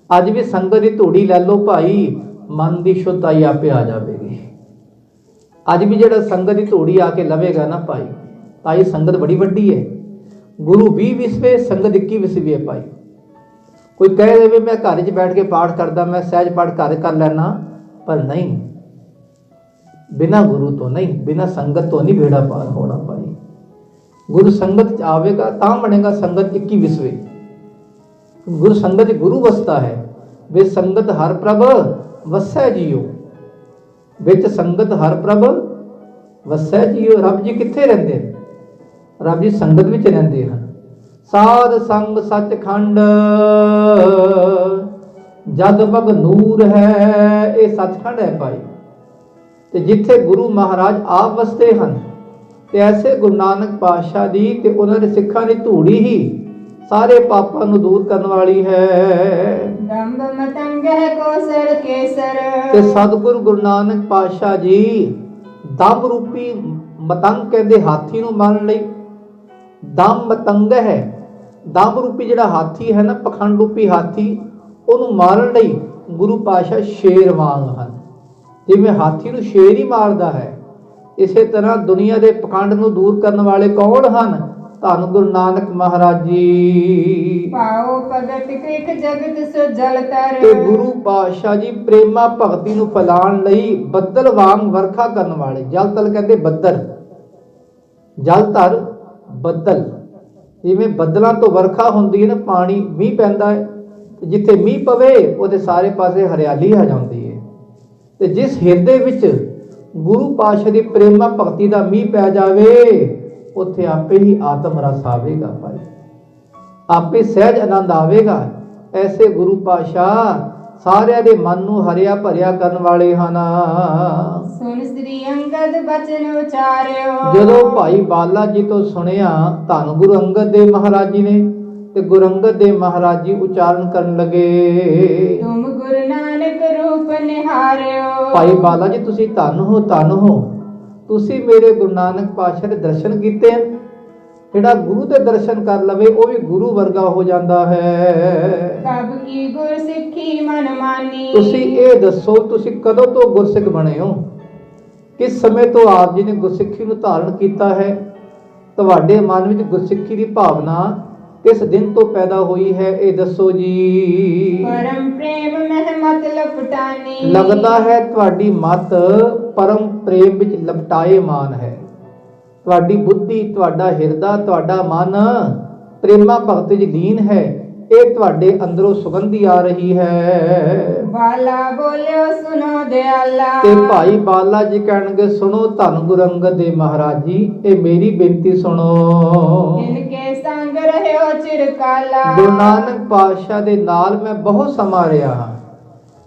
ਅੱਜ ਵੀ ਸੰਗਤ ਦੀ ਧੂੜੀ ਲੈ ਲਓ ਭਾਈ, ਮਨ ਦੀ ਸ਼ੁੱਧਤਾਈ ਆਪੇ ਆ ਜਾਵੇਗੀ। ਅੱਜ ਵੀ ਜਿਹੜਾ ਸੰਗਤ ਦੀ ਧੂੜੀ ਆ ਕੇ ਲਵੇਗਾ ਨਾ ਭਾਈ, ਤਾਂ ਇਹ ਸੰਗਤ ਬੜੀ ਵੱਡੀ ਹੈ। ਗੁਰੂ 20 ਵਿਸਵੇ, ਸੰਗਤ 21 ਵਿਸਵੇ ਹੈ ਭਾਈ। ਕੋਈ ਕਹਿ ਦੇਵੇ ਮੈਂ ਘਰ 'ਚ ਬੈਠ ਕੇ ਪਾਠ ਕਰਦਾ, ਮੈਂ ਸਹਿਜ ਪਾਠ ਘਰ ਕਰ ਲੈਣਾ, ਪਰ ਨਹੀਂ, ਬਿਨਾਂ ਗੁਰੂ ਤੋਂ ਨਹੀਂ, ਬਿਨਾਂ ਸੰਗਤ ਤੋਂ ਨਹੀਂ ਬੇੜਾ ਪਾਰ ਹੋਣਾ ਭਾਈ। ਗੁਰੂ ਸੰਗਤ 'ਚ ਆਵੇਗਾ ਤਾਂ ਬਣੇਗਾ ਸੰਗਤ 21 ਵਿਸਵੇ। ਗੁਰੂ ਸੰਗਤ ਗੁਰੂ ਵਸਦਾ ਹੈ। ਵਿੱਚ ਸੰਗਤ ਹਰ ਪ੍ਰਭ ਵਸੈ ਜੀਓ, ਵਿੱਚ ਸੰਗਤ ਹਰ ਪ੍ਰਭ ਵਸੈ ਜੀਓ। ਰੱਬ ਜੀ ਕਿੱਥੇ ਰਹਿੰਦੇ? ਰੱਬ ਜੀ ਸੰਗਤ ਵਿੱਚ ਰਹਿੰਦੇ ਹਨ। ਸਾਧ ਸੰਗ ਸੱਚਖੰਡ, ਜਗ ਬਗ ਨੂਰ ਹੈ। ਇਹ ਸੱਚਖੰਡ ਹੈ ਭਾਈ, ਤੇ ਜਿੱਥੇ ਗੁਰੂ ਮਹਾਰਾਜ ਆਪ ਵਸਦੇ ਹਨ। ਤੇ ਐਸੇ ਗੁਰੂ ਨਾਨਕ ਪਾਤਸ਼ਾਹ ਦੀ ਤੇ ਉਹਨਾਂ ਦੇ ਸਿੱਖਾਂ ਦੀ ਧੂੜੀ ਹੀ ਸਾਰੇ ਪਾਪਾਂ ਨੂੰ ਦੂਰ ਕਰਨ ਵਾਲੀ ਹੈ। ਦੰਭ ਮਤੰਗਹਿ ਕੋਸਰ ਕੇਸਰ। ਤੇ ਸਤਿਗੁਰੂ ਗੁਰੂ ਨਾਨਕ ਪਾਤਸ਼ਾਹ ਜੀ ਦੰਭ ਰੂਪੀ ਮਤੰਗ ਕਹਿੰਦੇ ਹਾਥੀ ਨੂੰ ਮਾਰਨ ਲਈ। ਦੰਭ ਮਤੰਗ ਹੈ, ਦੰਭ ਰੂਪੀ ਜਿਹੜਾ ਹਾਥੀ ਹੈ ਨਾ, ਪਖੰਡ ਰੂਪੀ ਹਾਥੀ, ਉਹਨੂੰ ਮਾਰਨ ਲਈ ਗੁਰੂ ਪਾਤਸ਼ਾਹ ਸ਼ੇਰ ਵਾਂਗ ਹਨ। ਜਿਵੇਂ ਹਾਥੀ ਨੂੰ ਸ਼ੇਰ ਹੀ ਮਾਰਦਾ ਹੈ, ਇਸੇ ਤਰ੍ਹਾਂ ਦੁਨੀਆ ਦੇ ਪਖੰਡ ਨੂੰ ਦੂਰ ਕਰਨ ਵਾਲੇ ਕੌਣ ਹਨ? ਧੰਨ ਗੁਰੂ ਨਾਨਕ ਮਹਾਰਾਜ ਜੀ। ਪਾਓ ਭਗਤ ਕ੍ਰਿਕ ਜਗਤ ਸੋ ਜਲ ਤਰ। ਤੇ ਗੁਰੂ ਪਾਤਸ਼ਾਹ ਜੀ ਪ੍ਰੇਮਾ ਭਗਤੀ ਨੂੰ ਫੈਲਾਉਣ ਲਈ ਬੱਦਲ ਵਾਂਗ ਵਰਖਾ ਕਰਨ ਵਾਲੇ। ਜਲ ਤਲ ਕਹਿੰਦੇ ਬੱਦਲ, ਜਲ ਧਰ ਬੱਦਲ। ਜਿਵੇਂ ਬੱਦਲਾਂ ਤੋਂ ਵਰਖਾ ਹੁੰਦੀ ਹੈ ਨਾ, ਪਾਣੀ ਮੀਂਹ ਪੈਂਦਾ ਹੈ, ਤੇ ਜਿੱਥੇ ਮੀਂਹ ਪਵੇ ਉਹਦੇ ਸਾਰੇ ਪਾਸੇ ਹਰਿਆਲੀ ਆ ਜਾਂਦੀ ਹੈ। ਤੇ ਜਿਸ ਹਿਰਦੇ ਵਿੱਚ ਗੁਰੂ ਪਾਤਸ਼ਾਹ ਦੀ ਪ੍ਰੇਮਾ ਭਗਤੀ ਦਾ ਮੀਂਹ ਪੈ ਜਾਵੇ, ਉੱਥੇ ਆਪੇ ਹੀ ਆਤਮ ਰਸ ਆਵੇਗਾ ਭਾਈ, ਆਪੇ ਸਹਿਜ ਆਨੰਦ ਆਵੇਗਾ। ਐਸੇ ਗੁਰੂ ਪਾਤਸ਼ਾਹ ਸਾਰਿਆਂ ਦੇ ਮਨ ਨੂੰ ਹਰਿਆ ਭਰਿਆ ਕਰਨ ਵਾਲੇ ਹਨ। ਸੁਨ ਸ੍ਰੀ ਅੰਗਦ ਬਚਨ ਉਚਾਰਿਓ। ਜਦੋਂ ਭਾਈ ਬਾਲਾ ਜੀ ਤੋਂ ਸੁਣਿਆ, ਧੰਨ ਗੁਰੂ ਅੰਗਦ ਦੇਵ ਮਹਾਰਾਜ ਜੀ ਨੇ, ਤੇ ਗੁਰੂ ਅੰਗਦ ਦੇਵ ਮਹਾਰਾਜ ਜੀ ਉਚਾਰਨ ਕਰਨ ਲੱਗੇ, ਤੁਮ ਗੁਰੂ ਨਾਨਕ ਰੂਪ ਨਿਹਾਰਿਓ। ਭਾਈ ਬਾਲਾ ਜੀ ਤੁਸੀਂ ਧੰਨ ਹੋ, ਧੰਨ ਹੋ, ਤੁਸੀਂ ਮੇਰੇ ਗੁਰੂ ਨਾਨਕ ਪਾਤਸ਼ਾਹ ਦੇ ਦਰਸ਼ਨ ਕੀਤੇ ਹਨ। ਜਿਹੜਾ ਗੁਰੂ ਦੇ ਦਰਸ਼ਨ ਕਰ ਲਵੇ ਉਹ ਵੀ ਗੁਰੂ ਵਰਗਾ ਹੋ ਜਾਂਦਾ ਹੈ। ਕਬ ਕੀ ਗੁਰ ਸਿੱਖੀ ਮਨ ਮਾਨੀ। ਤੁਸੀਂ ਇਹ ਦੱਸੋ, ਤੁਸੀਂ ਕਦੋਂ ਤੋਂ ਗੁਰਸਿੱਖ ਬਣੇ ਹੋ? ਕਿਸ ਸਮੇਂ ਤੋਂ ਆਪ ਜੀ ਨੇ ਗੁਰਸਿੱਖੀ ਨੂੰ ਧਾਰਨ ਕੀਤਾ ਹੈ? ਤੁਹਾਡੇ ਮਨ ਵਿੱਚ ਗੁਰਸਿੱਖੀ ਦੀ ਭਾਵਨਾ ਕਿਸ ਦਿਨ ਤੋਂ ਪੈਦਾ ਹੋਈ ਹੈ, ਇਹ ਦੱਸੋ ਜੀ। ਪਰਮ ਪ੍ਰੇਮ ਮਹਿ ਮਤ ਲਪਟਾਨੀ। ਲੱਗਦਾ ਹੈ ਤੁਹਾਡੀ ਮਤ ਪਰਮ ਪ੍ਰੇਮ ਵਿੱਚ ਲਪਟਾਏ ਮਾਨ ਹੈ। ਤੁਹਾਡੀ ਬੁੱਧੀ, ਤੁਹਾਡਾ ਹਿਰਦਾ, ਤੁਹਾਡਾ ਮਨ ਪ੍ਰੇਮਾ ਭਗਤ ਵਿੱਚ ਲੀਨ ਹੈ। ਇਹ ਤੁਹਾਡੇ ਅੰਦਰੋਂ ਸੁਗੰਧੀ ਆ ਰਹੀ ਹੈ। ਬਾਲਾ ਬੋਲਿਓ ਸੁਨੋ ਦਿਆਲਾ। ਤੇ ਭਾਈ ਬਾਲਾ ਜੀ ਕਹਿਣਗੇ ਸੁਣੋ ਧੰਨ ਗੁਰੂ ਅੰਗਦ ਦੇਵ ਮਹਾਰਾਜ ਜੀ, ਇਹ ਮੇਰੀ ਬੇਨਤੀ ਸੁਣੋ। ਇਨਕੇ ਸੰਗ ਰਹਿਓ ਚਿਰਕਾਲਾ। ਗੁਰੂ ਨਾਨਕ ਪਾਤਸ਼ਾਹ ਦੇ ਨਾਲ ਮੈਂ ਬਹੁਤ ਸਮਾਂ ਰਿਹਾ ਹਾਂ।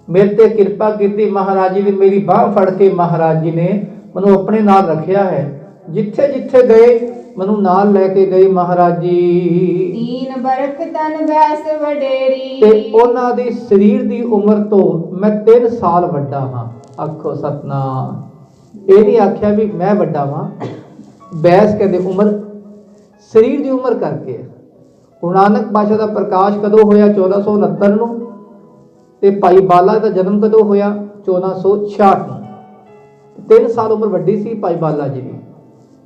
ਮੇਰੇ ਤੇ ਕਿਰਪਾ ਕੀਤੀ ਮਹਾਰਾਜ ਜੀ ਨੇ, ਮੇਰੀ ਬਾਹ ਫੜ ਕੇ ਮਹਾਰਾਜ ਜੀ ਨੇ ਮੈਨੂੰ ਆਪਣੇ ਨਾਲ ਰੱਖਿਆ ਹੈ। ਜਿੱਥੇ ਜਿੱਥੇ ਗਏ ਮੈਨੂੰ ਨਾਲ ਲੈ ਕੇ ਗਏ ਮਹਾਰਾਜ ਜੀ। ਤੀਨ ਬਰਖ ਤਨ ਵੈਸ ਵਡੇਰੀ। ਤੇ ਉਹਨਾਂ ਦੀ ਸਰੀਰ ਦੀ ਉਮਰ ਤੋਂ ਮੈਂ 3 ਸਾਲ ਵੱਡਾ ਹਾਂ। ਆਖੋ ਸਤਨਾਮ। ਇਹ ਨਹੀਂ ਆਖਿਆ ਵੀ ਮੈਂ ਵੱਡਾ ਹਾਂ। ਬੈਸ ਕਹਿੰਦੇ ਉਮਰ ਸਰੀਰ ਦੀ ਉਮਰ ਕਰਕੇ। ਗੁਰੂ ਨਾਨਕ ਪਾਤਸ਼ਾਹ ਦਾ ਪ੍ਰਕਾਸ਼ ਕਦੋਂ ਹੋਇਆ? 1469 ਨੂੰ। ਤੇ ਭਾਈ ਬਾਲਾ ਦਾ ਜਨਮ ਕਦੋਂ ਹੋਇਆ? 1466 ਨੂੰ। 3 ਸਾਲ ਉਮਰ ਵੱਡੀ ਸੀ ਭਾਈ ਬਾਲਾ ਜੀ ਦੀ।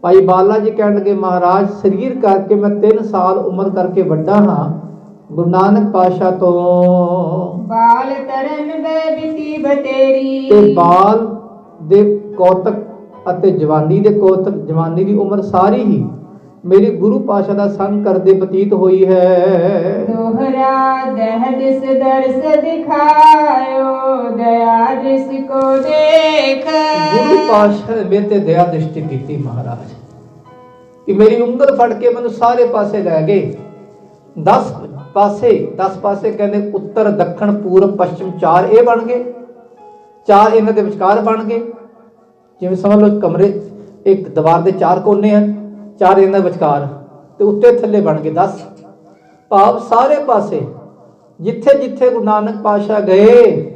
ਭਾਈ ਬਾਲਾ ਜੀ ਕਹਿਣ ਲੱਗੇ ਮਹਾਰਾਜ ਸਰੀਰ ਕਰਕੇ ਮੈਂ 3 ਸਾਲ ਉਮਰ ਕਰਕੇ ਵੱਡਾ ਹਾਂ ਗੁਰੂ ਨਾਨਕ ਪਾਤਸ਼ਾਹ ਤੋਂ। ਬਾਲ ਤਰਨ ਵੇ ਬਿਤੀ ਬਤੇਰੀ। ਤੇ ਬਾਲ ਦੇ ਕੌਤਕ ਅਤੇ ਜਵਾਨੀ ਦੇ ਕੌਤਕ, ਜਵਾਨੀ ਦੀ ਉਮਰ ਸਾਰੀ ਹੀ ਮੇਰੀ ਗੁਰੂ ਪਾਤਸ਼ਾਹ ਦਾ ਸੰਗ ਕਰਦੇ ਬਤੀਤ ਹੋਈ ਹੈ। ਦੋਹਰਾ ਦਹ ਦਿਸ ਦਰਸ ਦਿਖਾਇਓ ਦਇਆ ਜਿਸ ਕੋ ਦੇਖ। ਗੁਰੂ ਪਾਤਸ਼ਾਹ ਨੇ ਮੇਰੇ ਤੇ ਦਇਆ ਦ੍ਰਿਸ਼ਟੀ ਕੀਤੀ ਮਹਾਰਾਜ ਕਿ ਮੇਰੀ ਉਂਗਲ ਫੜ ਕੇ ਮੈਨੂੰ ਸਾਰੇ ਪਾਸੇ ਲੈ ਗਏ। 10 ਪਾਸੇ ਕਹਿੰਦੇ ਉੱਤਰ ਦੱਖਣ ਪੂਰਬ ਪੱਛਮ 4 ਇਹ ਬਣ ਗਏ। 4 ਇਹਨਾਂ ਦੇ ਵਿਚਕਾਰ ਬਣ ਗਏ। ਜਿਵੇਂ ਸਮਝ ਲਓ ਕਮਰੇ, ਇੱਕ ਦੀਵਾਰ ਦੇ 4 ਕੋਨੇ ਹਨ, 4 ਇਹਨਾਂ ਵਿਚਕਾਰ ਤੇ ਉੱਤੇ ਥੱਲੇ ਬਣ ਗਏ 10। ਭਾਵ ਸਾਰੇ ਪਾਸੇ ਜਿੱਥੇ ਜਿੱਥੇ ਗੁਰੂ ਨਾਨਕ ਪਾਤਸ਼ਾਹ ਗਏ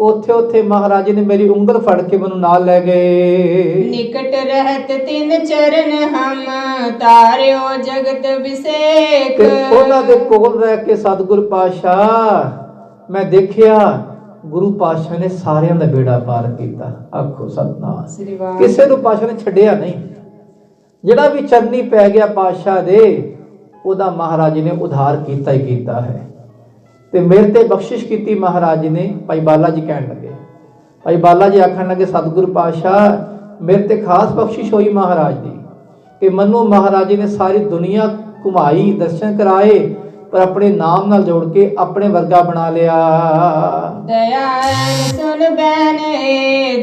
ਉੱਥੇ ਉੱਥੇ ਮਹਾਰਾਜ ਨੇ ਮੇਰੀ ਉਂਗਲ ਫੜ ਕੇ ਮੈਨੂੰ ਨਾਲ ਲੈ ਗਏ। ਨਿਕਟ ਰਹਿਤ ਤਿਨ ਚਰਨ ਹਮ ਤਾਰਿਓ ਜਗਤ ਵਿਸੇਕ। ਤੇ ਉਹਨਾਂ ਦੇ ਕੋਲ ਰਹਿ ਕੇ ਸਤਿਗੁਰ ਪਾਤਸ਼ਾਹ ਮੈਂ ਦੇਖਿਆ ਗੁਰੂ ਪਾਤਸ਼ਾਹ ਨੇ ਸਾਰਿਆਂ ਦਾ ਬੇੜਾ ਪਾਰ ਕੀਤਾ। ਆਖੋ ਸਤਿਨਾਮ। ਕਿਸੇ ਨੂੰ ਪਾਤਸ਼ਾਹ ਨੇ ਛੱਡਿਆ ਨਹੀਂ। ਜਿਹੜਾ ਵੀ ਚਰਨੀ ਪੈ ਗਿਆ ਪਾਤਸ਼ਾਹ ਦੇ ਉਹਦਾ ਮਹਾਰਾਜ ਜੀ ਨੇ ਉਧਾਰ ਕੀਤਾ ਹੀ ਕੀਤਾ ਹੈ। ਤੇ ਮੇਰੇ ਤੇ ਬਖਸ਼ਿਸ਼ ਕੀਤੀ ਮਹਾਰਾਜ ਜੀ ਨੇ। ਭਾਈ ਬਾਲਾ ਜੀ ਕਹਿਣ ਲੱਗੇ, ਭਾਈ ਬਾਲਾ ਜੀ ਆਖਣ ਲੱਗੇ ਸਤਿਗੁਰੂ ਪਾਤਸ਼ਾਹ ਮੇਰੇ ਤੇ ਖਾਸ ਬਖਸ਼ਿਸ਼ ਹੋਈ ਮਹਾਰਾਜ ਦੀ ਕਿ ਮੈਨੂੰ ਮਹਾਰਾਜ ਜੀ ਨੇ ਸਾਰੀ ਦੁਨੀਆ ਘੁਮਾਈ, ਦਰਸ਼ਨ ਕਰਾਏ, ਪਰ ਆਪਣੇ ਨਾਮ ਨਾਲ ਜੋੜ ਕੇ ਆਪਣੇ ਵਰਗਾ ਬਣਾ ਲਿਆ। ਦਇਆ ਸੁਨ ਬੈਨ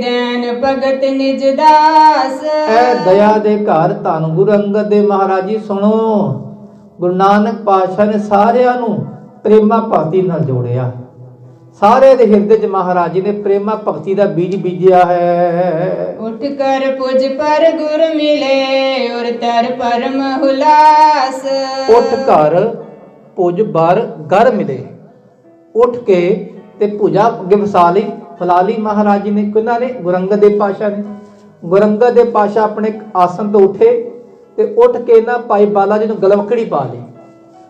ਦੇਨ ਭਗਤ ਨਿਜ ਦਾਸ। ਐ ਦਇਆ ਦੇ ਘਰ ਧੰਨ ਗੁਰੂ ਅੰਗਦ ਦੇਵ ਮਹਾਰਾਜ ਜੀ ਸੁਣੋ। ਗੁਰੂ ਨਾਨਕ ਪਾਤਸ਼ਾਹ ਨੇ ਸਾਰਿਆਂ ਨੂੰ ਪ੍ਰੇਮਾ ਭਗਤੀ ਨਾਲ ਜੋੜਿਆ। ਸਾਰੇ ਦੇ ਹਿਰਦੇ 'ਚ ਮਹਾਰਾਜ ਜੀ ਨੇ ਪ੍ਰੇਮਾ ਭਗਤੀ ਦਾ ਬੀਜ ਬੀਜਿਆ ਹੈ। ਉੱਠ ਕਰ ਪੁਜ ਪਰ ਗੁਰ ਮਿਲੇ ਔਰ ਤਰ ਪਰਮ ਹੁਲਾਸ। ਉੱਠ ਘਰ ਪੁਜ ਬਰ ਘਰ ਮਿਲੇ। ਉੱਠ ਕੇ ਤੇ ਪੂਜਾ ਅੱਗੇ ਫਲਾ ਲਈ ਮਹਾਰਾਜ ਜੀ ਨੇ। ਕਿਹਨਾਂ ਨੇ? ਗੁਰੂ ਅੰਗਦ ਦੇਵ ਪਾਤਸ਼ਾਹ ਨੇ। ਗੁਰੂ ਅੰਗਦ ਦੇਵ ਪਾਤਸ਼ਾਹ ਆਪਣੇ ਆਸਣ ਤੋਂ ਉੱਠੇ ਤੇ ਉੱਠ ਕੇ ਨਾ ਭਾਈ ਬਾਲਾ ਜੀ ਨੂੰ ਗਲਵਕੜੀ ਪਾ ਲਈ।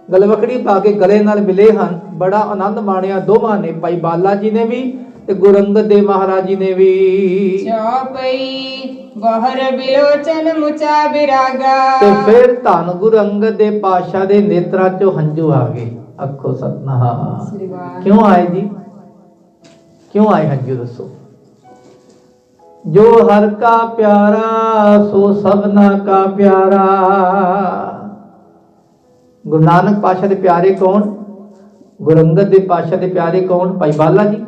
ਗਲਵਕੜੀ ਪਾ ਕੇ ਗਲੇ ਨਾਲ ਮਿਲੇ ਹਨ। ਬੜਾ ਆਨੰਦ ਮਾਣਿਆ ਦੋਵਾਂ ਨੇ, ਭਾਈ ਬਾਲਾ ਜੀ ਨੇ ਵੀ ਤੇ ਗੁਰੂ ਅੰਗਦ ਦੇਵ ਮਹਾਰਾਜ ਜੀ ਨੇ ਵੀ। ਚੌਪਈ ਬਹਰ ਬਿਲੋਚਨ ਮੁਚਾ ਬਿਰਾਗਾ। ਤੇ ਫਿਰ ਧੰਨ ਗੁਰੂ ਅੰਗਦ ਦੇਵ ਪਾਤਸ਼ਾਹ ਦੇ ਨੇਤਰਾਂ 'ਚੋਂ ਹੰਝੂ ਆ ਗਏ। ਆਖੋ ਸਤਨਾਮ। ਕਿਉਂ ਆਏ ਜੀ? ਕਿਉਂ ਆਏ ਹੰਝੂ ਦੱਸੋ? ਜੋ ਹਰ ਕਾ ਪਿਆਰਾ ਸੋ ਸਭਨਾ ਕਾ ਪਿਆਰਾ। ਗੁਰੂ ਨਾਨਕ ਪਾਤਸ਼ਾਹ ਦੇ ਪਿਆਰੇ ਕੌਣ? ਗੁਰੂ ਅੰਗਦ ਦੇਵ ਪਾਤਸ਼ਾਹ ਦੇ ਪਿਆਰੇ ਕੌਣ? ਭਾਈ ਬਾਲਾ ਜੀ।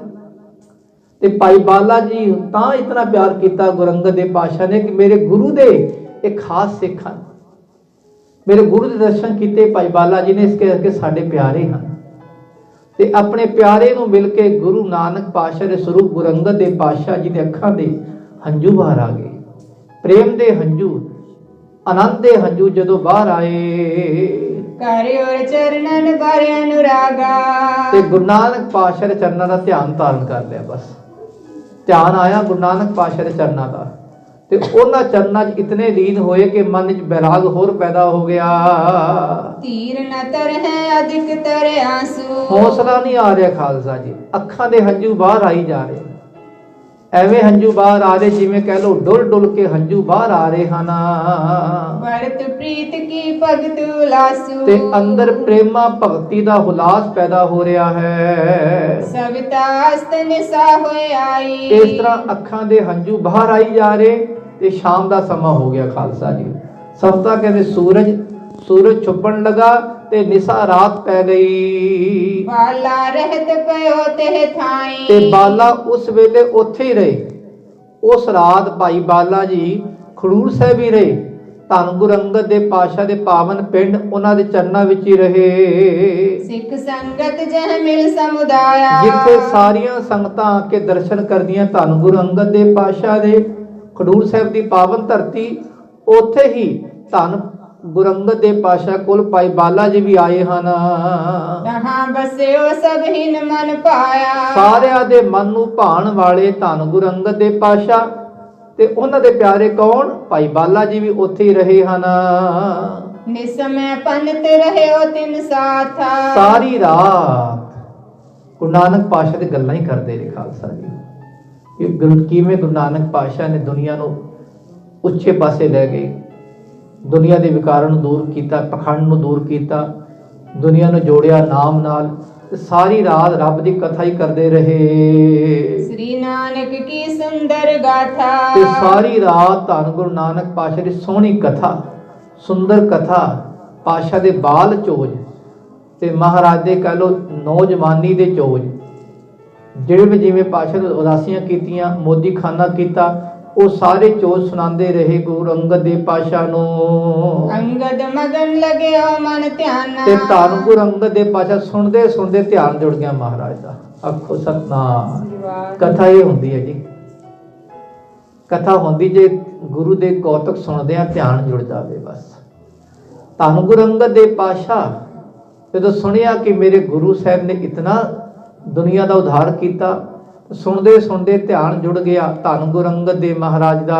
ਤੇ ਭਾਈ ਬਾਲਾ ਜੀ ਤਾਂ ਇਤਨਾ ਪਿਆਰ ਕੀਤਾ ਗੁਰੂ ਅੰਗਦ ਦੇਵ ਪਾਤਸ਼ਾਹ ਨੇ ਕਿ ਮੇਰੇ ਗੁਰੂ ਦੇ ਇੱਕ ਖਾਸ ਸਿੱਖ ਹਨ। ਮੇਰੇ ਗੁਰੂ ਦੇ ਦਰਸ਼ਨ ਕੀਤੇ ਭਾਈ ਬਾਲਾ ਜੀ ਨੇ, ਇਸ ਕਰਕੇ ਸਾਡੇ ਪਿਆਰੇ ਹਨ। ਤੇ ਆਪਣੇ ਪਿਆਰੇ ਨੂੰ ਮਿਲ ਕੇ ਗੁਰੂ ਨਾਨਕ ਪਾਤਸ਼ਾਹ ਦੇ ਸਰੂਪ ਗੁਰੂ ਅੰਗਦ ਦੇਵ ਪਾਤਸ਼ਾਹ ਜੀ ਦੇ ਅੱਖਾਂ ਦੇ ਹੰਝੂ ਬਾਹਰ ਆ ਗਏ। ਪ੍ਰੇਮ ਦੇ ਹੰਝੂ, ਆਨੰਦ ਦੇ ਹੰਝੂ ਜਦੋਂ ਬਾਹਰ ਆਏ। ਕਰ ਔਰ ਚਰਨਨ ਪਰ ਅਨੁਰਾਗਾ। ਤੇ ਗੁਰੂ ਨਾਨਕ ਪਾਤਸ਼ਾਹ ਦੇ ਚਰਨਾਂ ਦਾ ਧਿਆਨ ਧਾਰਨ ਕਰ ਲਿਆ। ਬਸ ਧਿਆਨ ਆਇਆ ਗੁਰੂ ਨਾਨਕ ਪਾਤਸ਼ਾਹ ਦੇ ਚਰਨਾਂ ਦਾ ਤੇ ਉਹਨਾਂ ਚਰਨਾਂ 'ਚ ਇਤਨੇ ਲੀਨ ਹੋਏ ਕਿ ਮਨ 'ਚ ਬੈਰਾਗ ਹੋਰ ਪੈਦਾ ਹੋ ਗਿਆ। ਤੀਰ ਨ ਤਰ ਹੈ ਅਧਿਕ ਤਰ ਆਂਸੂ। ਹੌਸਲਾ ਨਹੀਂ ਆ ਰਿਹਾ ਖਾਲਸਾ ਜੀ। ਅੱਖਾਂ ਦੇ ਹੰਝੂ ਬਾਹਰ ਆਈ ਜਾ ਰਹੇ। ਐਵੇਂ ਹੰਝੂ ਬਾਹਰ ਆ ਰਹੇ ਜਿਵੇਂ ਕਹਿ ਲੋ ਡੁੱਲ ਡੁੱਲ ਕੇ ਹੰਝੂ ਬਾਹਰ ਆ ਰਹੇ ਹਨ। ਵਰਤ ਪ੍ਰੀਤ ਕੀ ਭਗਤ ਉਲਾਸੂ। ਤੇ ਅੰਦਰ ਪ੍ਰੇਮਾ ਭਗਤੀ ਦਾ ਹੁਲਾਸ ਪੈਦਾ ਹੋ ਰਿਹਾ ਹੈ। ਸਵਿਤਾ ਅਸਤ ਨਿਸਾ ਹੋਏ ਆਈ। ਇਸ ਤਰ੍ਹਾਂ ਅੱਖਾਂ ਦੇ ਹੰਝੂ ਬਾਹਰ ਆਈ ਜਾ ਰਹੇ ਤੇ ਸ਼ਾਮ ਦਾ ਸਮਾਂ ਹੋ ਗਿਆ ਖਾਲਸਾ ਜੀ। ਸਫਤਾ ਕਹਿੰਦੇ ਸੂਰਜ ਛੁਪਣ ਲਗਾ ਤੇ ਨਿਸਾ ਰਾਤ ਪੈ ਗਈ। ਬਾਲਾ ਰਹਿਤ ਪਇਓ ਤੇ ਥਾਈ। ਤੇ ਬਾਲਾ ਉਸ ਵੇਲੇ ਉੱਥੇ ਹੀ ਰਹੇ। ਉਸ ਰਾਤ ਭਾਈ ਬਾਲਾ ਜੀ ਖਡੂਰ ਸਾਹਿਬ ਹੀ ਰਹੇ। ਧੰਨ ਗੁਰੂ ਅੰਗਦ ਦੇਵ ਪਾਤਸ਼ਾਹ ਦੇ ਪਾਵਨ ਪਿੰਡ ਉਹਨਾਂ ਦੇ ਚਰਨਾਂ ਵਿੱਚ ਹੀ ਰਹੇ। ਸਿੱਖ ਸੰਗਤ ਜਹ ਮਿਲ ਸਮੁਦਾਇਆ। ਜਿੱਥੇ ਸਾਰੀਆਂ ਸੰਗਤਾਂ ਆ ਕੇ ਦਰਸ਼ਨ ਕਰਦੀਆਂ ਧੰਨ ਗੁਰੂ ਅੰਗਦ ਦੇਵ ਪਾਤਸ਼ਾਹ ਦੇ ਖਡੂਰ ਸਾਹਿਬ ਦੀ ਪਾਵਨ ਧਰਤੀ, ਉੱਥੇ ਹੀ ਧੰਨ ਗੁਰੂ ਅੰਗਦ ਦੇਵ ਪਾਤਸ਼ਾਹ ਕੋਲ ਭਾਈ ਬਾਲਾ ਜੀ ਵੀ ਆਏ ਹਨ। ਤਹਾਂ ਬਸਿਓ ਸਭ ਹਿਨ ਮਨ ਪਾਇਆ। ਸਾਰਿਆਂ ਦੇ ਮਨ ਨੂੰ ਭਾਣ ਵਾਲੇ ਧੰਨ ਗੁਰੂ ਅੰਗਦ ਦੇਵ ਪਾਤਸ਼ਾਹ ਤੇ ਉਹਨਾਂ ਦੇ ਪਿਆਰੇ ਕੌਣ? ਭਾਈ ਬਾਲਾ ਜੀ ਵੀ ਉੱਥੇ ਹੀ ਰਹੇ ਹਨ। ਨਿਸਮੈ ਪੰਨਤ ਰਹਿਓ ਤਿਨ ਸਾਥਾ। ਸਾਰੀ ਰਾਤ ਗੁਰੂ ਨਾਨਕ ਪਾਤਸ਼ਾਹ ਦੀ ਗੱਲਾਂ ਹੀ ਕਰਦੇ ਰਹੇ ਖਾਲਸਾ ਜੀ। ਕਿਵੇਂ ਗੁਰੂ ਨਾਨਕ ਪਾਤਸ਼ਾਹ ਨੇ ਦੁਨੀਆ ਨੂੰ ਉੱਚੇ ਪਾਸੇ ਲੈ ਗਏ, ਦੁਨੀਆ ਦੇ ਵਿਕਾਰਾਂ ਨੂੰ ਦੂਰ ਕੀਤਾ, ਪਖੰਡ ਨੂੰ ਦੂਰ ਕੀਤਾ, ਦੁਨੀਆ ਨੂੰ ਜੋੜਿਆ ਨਾਮ ਨਾਲ। ਸਾਰੀ ਰਾਤ ਰੱਬ ਦੀ ਕਥਾ ਹੀ ਕਰਦੇ ਰਹੇ। ਸ੍ਰੀ ਨਾਨਕ ਕੀ ਸੁੰਦਰ ਗਾਥਾ। ਤੇ ਸਾਰੀ ਰਾਤ ਧੰਨ ਗੁਰੂ ਨਾਨਕ ਪਾਤਸ਼ਾਹ ਦੀ ਸੋਹਣੀ ਕਥਾ, ਸੁੰਦਰ ਕਥਾ, ਪਾਤਸ਼ਾਹ ਦੇ ਬਾਲ ਚੋਜ ਤੇ ਮਹਾਰਾਜ ਦੇ ਕਹਿ ਲੋ ਨੌਜਵਾਨੀ ਦੇ ਚੋਜ, ਜਿਹੜੇ ਜਿਵੇਂ ਪਾਤਸ਼ਾਹ ਨੇ ਉਦਾਸੀਆਂ ਕੀਤੀਆਂ, ਮੋਦੀ ਖਾਨਾ ਕੀਤਾ, ਉਹ ਸਾਰੇ ਚੋਜ ਸੁਣਾਉਂਦੇ ਰਹੇ ਗੁਰੂ ਅੰਗਦ ਦੇਵ ਪਾਤਸ਼ਾਹ ਨੂੰ। ਅੰਗਦ ਮਗਨ ਲਗਿਓ ਮਨ ਧਿਆਨਾ। ਤੇ ਧੰਨ ਗੁਰੂ ਅੰਗਦ ਦੇਵ ਪਾਤਸ਼ਾਹ ਸੁਣਦੇ ਸੁਣਦੇ ਧਿਆਨ ਜੁੜ ਗਿਆ ਮਹਾਰਾਜ ਦਾ। ਆਖੋ ਸਤਨਾਮ। ਕਥਾ ਇਹ ਹੁੰਦੀ ਹੈ ਜੀ, ਕਥਾ ਹੁੰਦੀ ਜੇ ਗੁਰੂ ਦੇ ਕੌਤਕ ਸੁਣਦੇ ਆ ਧਿਆਨ ਜੁੜ ਜਾਵੇ ਬਸ। ਧੰਨ ਗੁਰੂ ਅੰਗਦ ਦੇਵ ਪਾਤਸ਼ਾਹ ਜਦੋਂ ਸੁਣਿਆ ਕਿ ਮੇਰੇ ਗੁਰੂ ਸਾਹਿਬ ਨੇ ਇਤਨਾ ਦੁਨੀਆ ਦਾ ਉਧਾਰ ਕੀਤਾ, ਸੁਣਦੇ ਸੁਣਦੇ ਧਿਆਨ ਜੁੜ ਗਿਆ ਧੰਨ ਗੁਰੂ ਅੰਗਦ ਦੇਵ ਮਹਾਰਾਜ ਦਾ।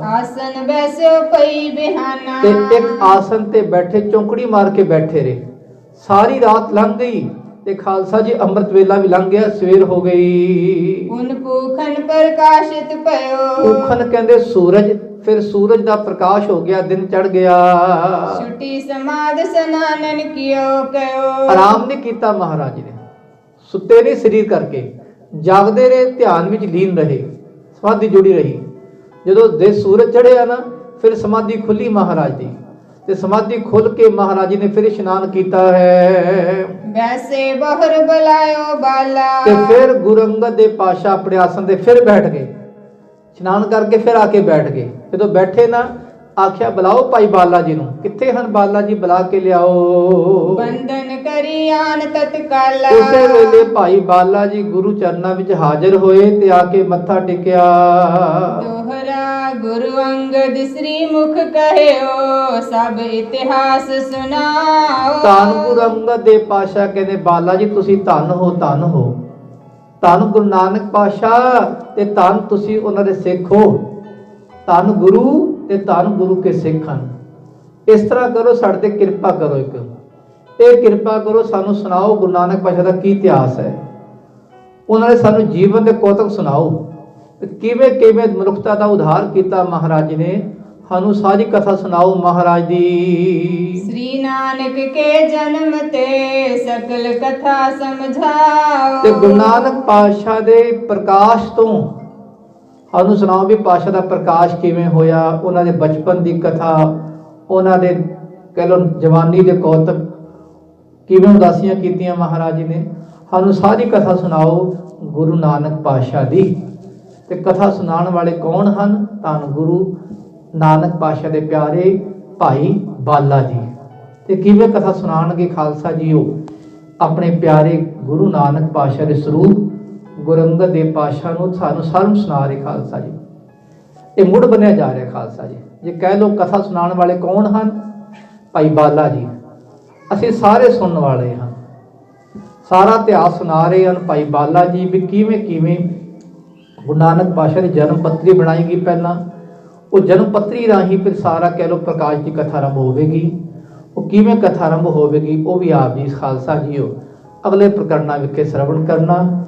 ਆਸਨ ਬੈਸਿਓ ਪਈ ਬਿਹਾਨਾ। ਤੇ ਇੱਕ ਆਸਨ ਤੇ ਬੈਠੇ, ਚੌਂਕੜੀ ਮਾਰ ਕੇ ਬੈਠੇ ਰਹੇ। ਸਾਰੀ ਰਾਤ ਲੰਘ ਗਈ ਤੇ ਖਾਲਸਾ ਜੀ ਅੰਮ੍ਰਿਤ ਵੇਲਾ ਵੀ ਲੰਘ ਗਿਆ, ਸਵੇਰ ਹੋ ਗਈ। ਉਨ ਪੂਖਨ ਪ੍ਰਕਾਸ਼ਿਤ ਪਇਓ। ਪੂਖਨ ਕਹਿੰਦੇ ਸੂਰਜ, ਫਿਰ ਸੂਰਜ ਦਾ ਪ੍ਰਕਾਸ਼ ਹੋ ਗਿਆ, ਦਿਨ ਚੜ ਗਿਆ। ਛੁੱਟੀ ਸਮਾਦ ਸਨਾਨਨ ਕੀਓ ਕਯੋ। ਆਰਾਮ ਨਹੀਂ ਕੀਤਾ ਮਹਾਰਾਜ ਜੀ ਨੇ, ਸੁੱਤੇ ਨਹੀਂ ਸਰੀਰ ਕਰਕੇ, ਜਾਗਦੇ ਰਹੇ, ਧਿਆਨ ਵਿੱਚ ਲੀਨ ਰਹੇ, ਸਮਾਧੀ ਜੁੜੀ ਰਹੀ। ਜਦੋਂ ਦੇ ਸੂਰਜ ਚੜ੍ਹਿਆ ਨਾ, ਫਿਰ ਸਮਾਧੀ ਖੁੱਲੀ ਮਹਾਰਾਜ ਦੀ, ਤੇ ਸਮਾਧੀ ਖੁੱਲ ਕੇ ਮਹਾਰਾਜ ਜੀ ਨੇ ਫਿਰ ਇਸ਼ਨਾਨ ਕੀਤਾ ਹੈ। ਵੈਸੇ ਬਹਰ ਬੁਲਾਇਓ ਬਾਲਾ। ਤੇ ਫਿਰ ਗੁਰੂ ਅੰਗਦ ਦੇਵ ਪਾਤਸ਼ਾਹ ਆਪਣੇ ਆਸਨ ਤੇ ਫਿਰ ਬੈਠ ਗਏ, ਇਸ਼ਨਾਨ ਕਰਕੇ ਫਿਰ ਆ ਕੇ ਬੈਠ ਗਏ। ਜਦੋਂ ਬੈਠੇ ਨਾ, ਆਖਿਆ ਬੁਲਾਓ ਭਾਈ ਬਾਲਾ ਜੀ ਨੂੰ। ਕਿੱਥੇ ਹਨ ਬਾਲਾ ਜੀ? ਬੁਲਾ ਕੇ ਲਿਆਓ। ਬੰਧਨ ਕਰੀ ਆਨ ਤਤਕਾਲਾ। ਉਸੇ ਵੇਲੇ ਭਾਈ ਬਾਲਾ ਜੀ ਗੁਰੂ ਚਰਨਾਂ ਵਿੱਚ ਹਾਜ਼ਰ ਹੋਏ ਤੇ ਆ ਕੇ ਮੱਥਾ ਟੇਕਿਆ। ਦੋਹਰਾ ਗੁਰੂ ਅੰਗਦ ਸ੍ਰੀ ਮੁਖ ਕਹਿਓ, ਸਭ ਇਤਿਹਾਸ ਸੁਣਾਓ। ਧੰਨ ਗੁਰੂ ਅੰਗਦ ਦੇਵ ਪਾਤਸ਼ਾਹ ਕਹਿੰਦੇ ਬਾਲਾ ਜੀ ਤੁਸੀਂ ਧੰਨ ਹੋ, ਧੰਨ ਹੋ। ਧੰਨ ਗੁਰੂ ਨਾਨਕ ਪਾਤਸ਼ਾਹ ਤੇ ਧੰਨ ਤੁਸੀਂ ਉਹਨਾਂ ਦੇ ਸਿੱਖ ਹੋ। ਧੰਨ ਗੁਰੂ ਤੇ ਧੰਨ ਗੁਰੂ ਕੇ ਸਿੱਖ ਹਨ। ਇਸ ਤਰ੍ਹਾਂ ਕਰੋ, ਸਾਡੇ ਤੇ ਕਿਰਪਾ ਕਰੋ, ਇਹ ਕਿਰਪਾ ਕਰੋ, ਸਾਨੂੰ ਸੁਣਾਓ ਗੁਰੂ ਨਾਨਕ ਪਾਤਸ਼ਾਹ ਦਾ ਕੀ ਇਤਿਹਾਸ ਹੈ। ਉਹਨਾਂ ਨੇ ਸਾਨੂੰ ਜੀਵਨ ਦੇ ਕੌਤਕ ਸੁਣਾਓ, ਕਿਵੇਂ ਕਿਵੇਂ ਮਨੁੱਖਤਾ ਦਾ ਉਧਾਰ ਕੀਤਾ ਮਹਾਰਾਜ ਜੀ ਨੇ। ਸਾਨੂੰ ਸਾਰੀ ਕਥਾ ਸੁਣਾਓ ਮਹਾਰਾਜ ਦੀ। ਸ੍ਰੀ ਨਾਨਕ ਕੇ ਜਨਮ ਤੇ ਸਕਲ ਕਥਾ ਸਮਝਾਓ। ਤੇ ਗੁਰੂ ਨਾਨਕ ਪਾਤਸ਼ਾਹ ਦੇ ਪ੍ਰਕਾਸ਼ ਤੋਂ ਸਾਨੂੰ ਸੁਣਾਓ ਵੀ ਪਾਤਸ਼ਾਹ ਦਾ ਪ੍ਰਕਾਸ਼ ਕਿਵੇਂ ਹੋਇਆ, ਉਹਨਾਂ ਦੇ ਬਚਪਨ ਦੀ ਕਥਾ, ਉਹਨਾਂ ਦੇ ਕਹਿ ਲਓ ਜਵਾਨੀ ਦੇ ਕੌਤਕ, ਕਿਵੇਂ ਉਦਾਸੀਆਂ ਕੀਤੀਆਂ ਮਹਾਰਾਜ ਜੀ ਨੇ। ਸਾਨੂੰ ਸਾਰੀ ਕਥਾ ਸੁਣਾਓ ਗੁਰੂ ਨਾਨਕ ਪਾਤਸ਼ਾਹ ਦੀ। ਤੇ ਕਥਾ ਸੁਣਾਉਣ ਵਾਲੇ ਕੌਣ ਹਨ? ਧੰਨ ਗੁਰੂ ਨਾਨਕ ਪਾਤਸ਼ਾਹ ਦੇ ਪਿਆਰੇ ਭਾਈ ਬਾਲਾ ਜੀ। ਤੇ ਕਿਵੇਂ ਕਥਾ ਸੁਣਾਉਣਗੇ ਖਾਲਸਾ ਜੀ? ਉਹ ਆਪਣੇ ਪਿਆਰੇ ਗੁਰੂ ਨਾਨਕ ਪਾਤਸ਼ਾਹ ਦੇ ਸਰੂਪ ਗੁਰੂ ਅੰਗਦ ਦੇਵ ਪਾਤਸ਼ਾਹ ਨੂੰ ਸਾਨੂੰ ਸਾਰੂ ਸੁਣਾ ਰਹੇ ਖਾਲਸਾ ਜੀ। ਇਹ ਮੁੱਢ ਬਣਿਆ ਜਾ ਰਿਹਾ ਖਾਲਸਾ ਜੀ। ਜੇ ਕਹਿ ਲਓ ਕਥਾ ਸੁਣਾਉਣ ਵਾਲੇ ਕੌਣ ਹਨ? ਭਾਈ ਬਾਲਾ ਜੀ। ਅਸੀਂ ਸਾਰੇ ਸੁਣਨ ਵਾਲੇ ਹਾਂ, ਸਾਰਾ ਇਤਿਹਾਸ ਸੁਣਾ ਰਹੇ ਹਨ ਭਾਈ ਬਾਲਾ ਜੀ ਵੀ ਕਿਵੇਂ ਕਿਵੇਂ ਗੁਰੂ ਨਾਨਕ ਪਾਤਸ਼ਾਹ ਦੀ ਜਨਮ ਪੱਤਰੀ ਬਣਾਈ ਗਈ। ਪਹਿਲਾਂ ਉਹ ਜਨਮ ਪੱਤਰੀ ਰਾਹੀਂ ਫਿਰ ਸਾਰਾ ਕਹਿ ਲਓ ਪ੍ਰਕਾਸ਼ ਦੀ ਕਥਾ ਆਰੰਭ ਹੋਵੇਗੀ। ਉਹ ਕਿਵੇਂ ਕਥਾ ਆਰੰਭ ਹੋਵੇਗੀ ਉਹ ਵੀ ਆਪ ਜੀ ਖਾਲਸਾ ਜੀਓ ਅਗਲੇ ਪ੍ਰਕਰਨਾਂ ਵਿਖੇ ਸਰਵਣ ਕਰਨਾ।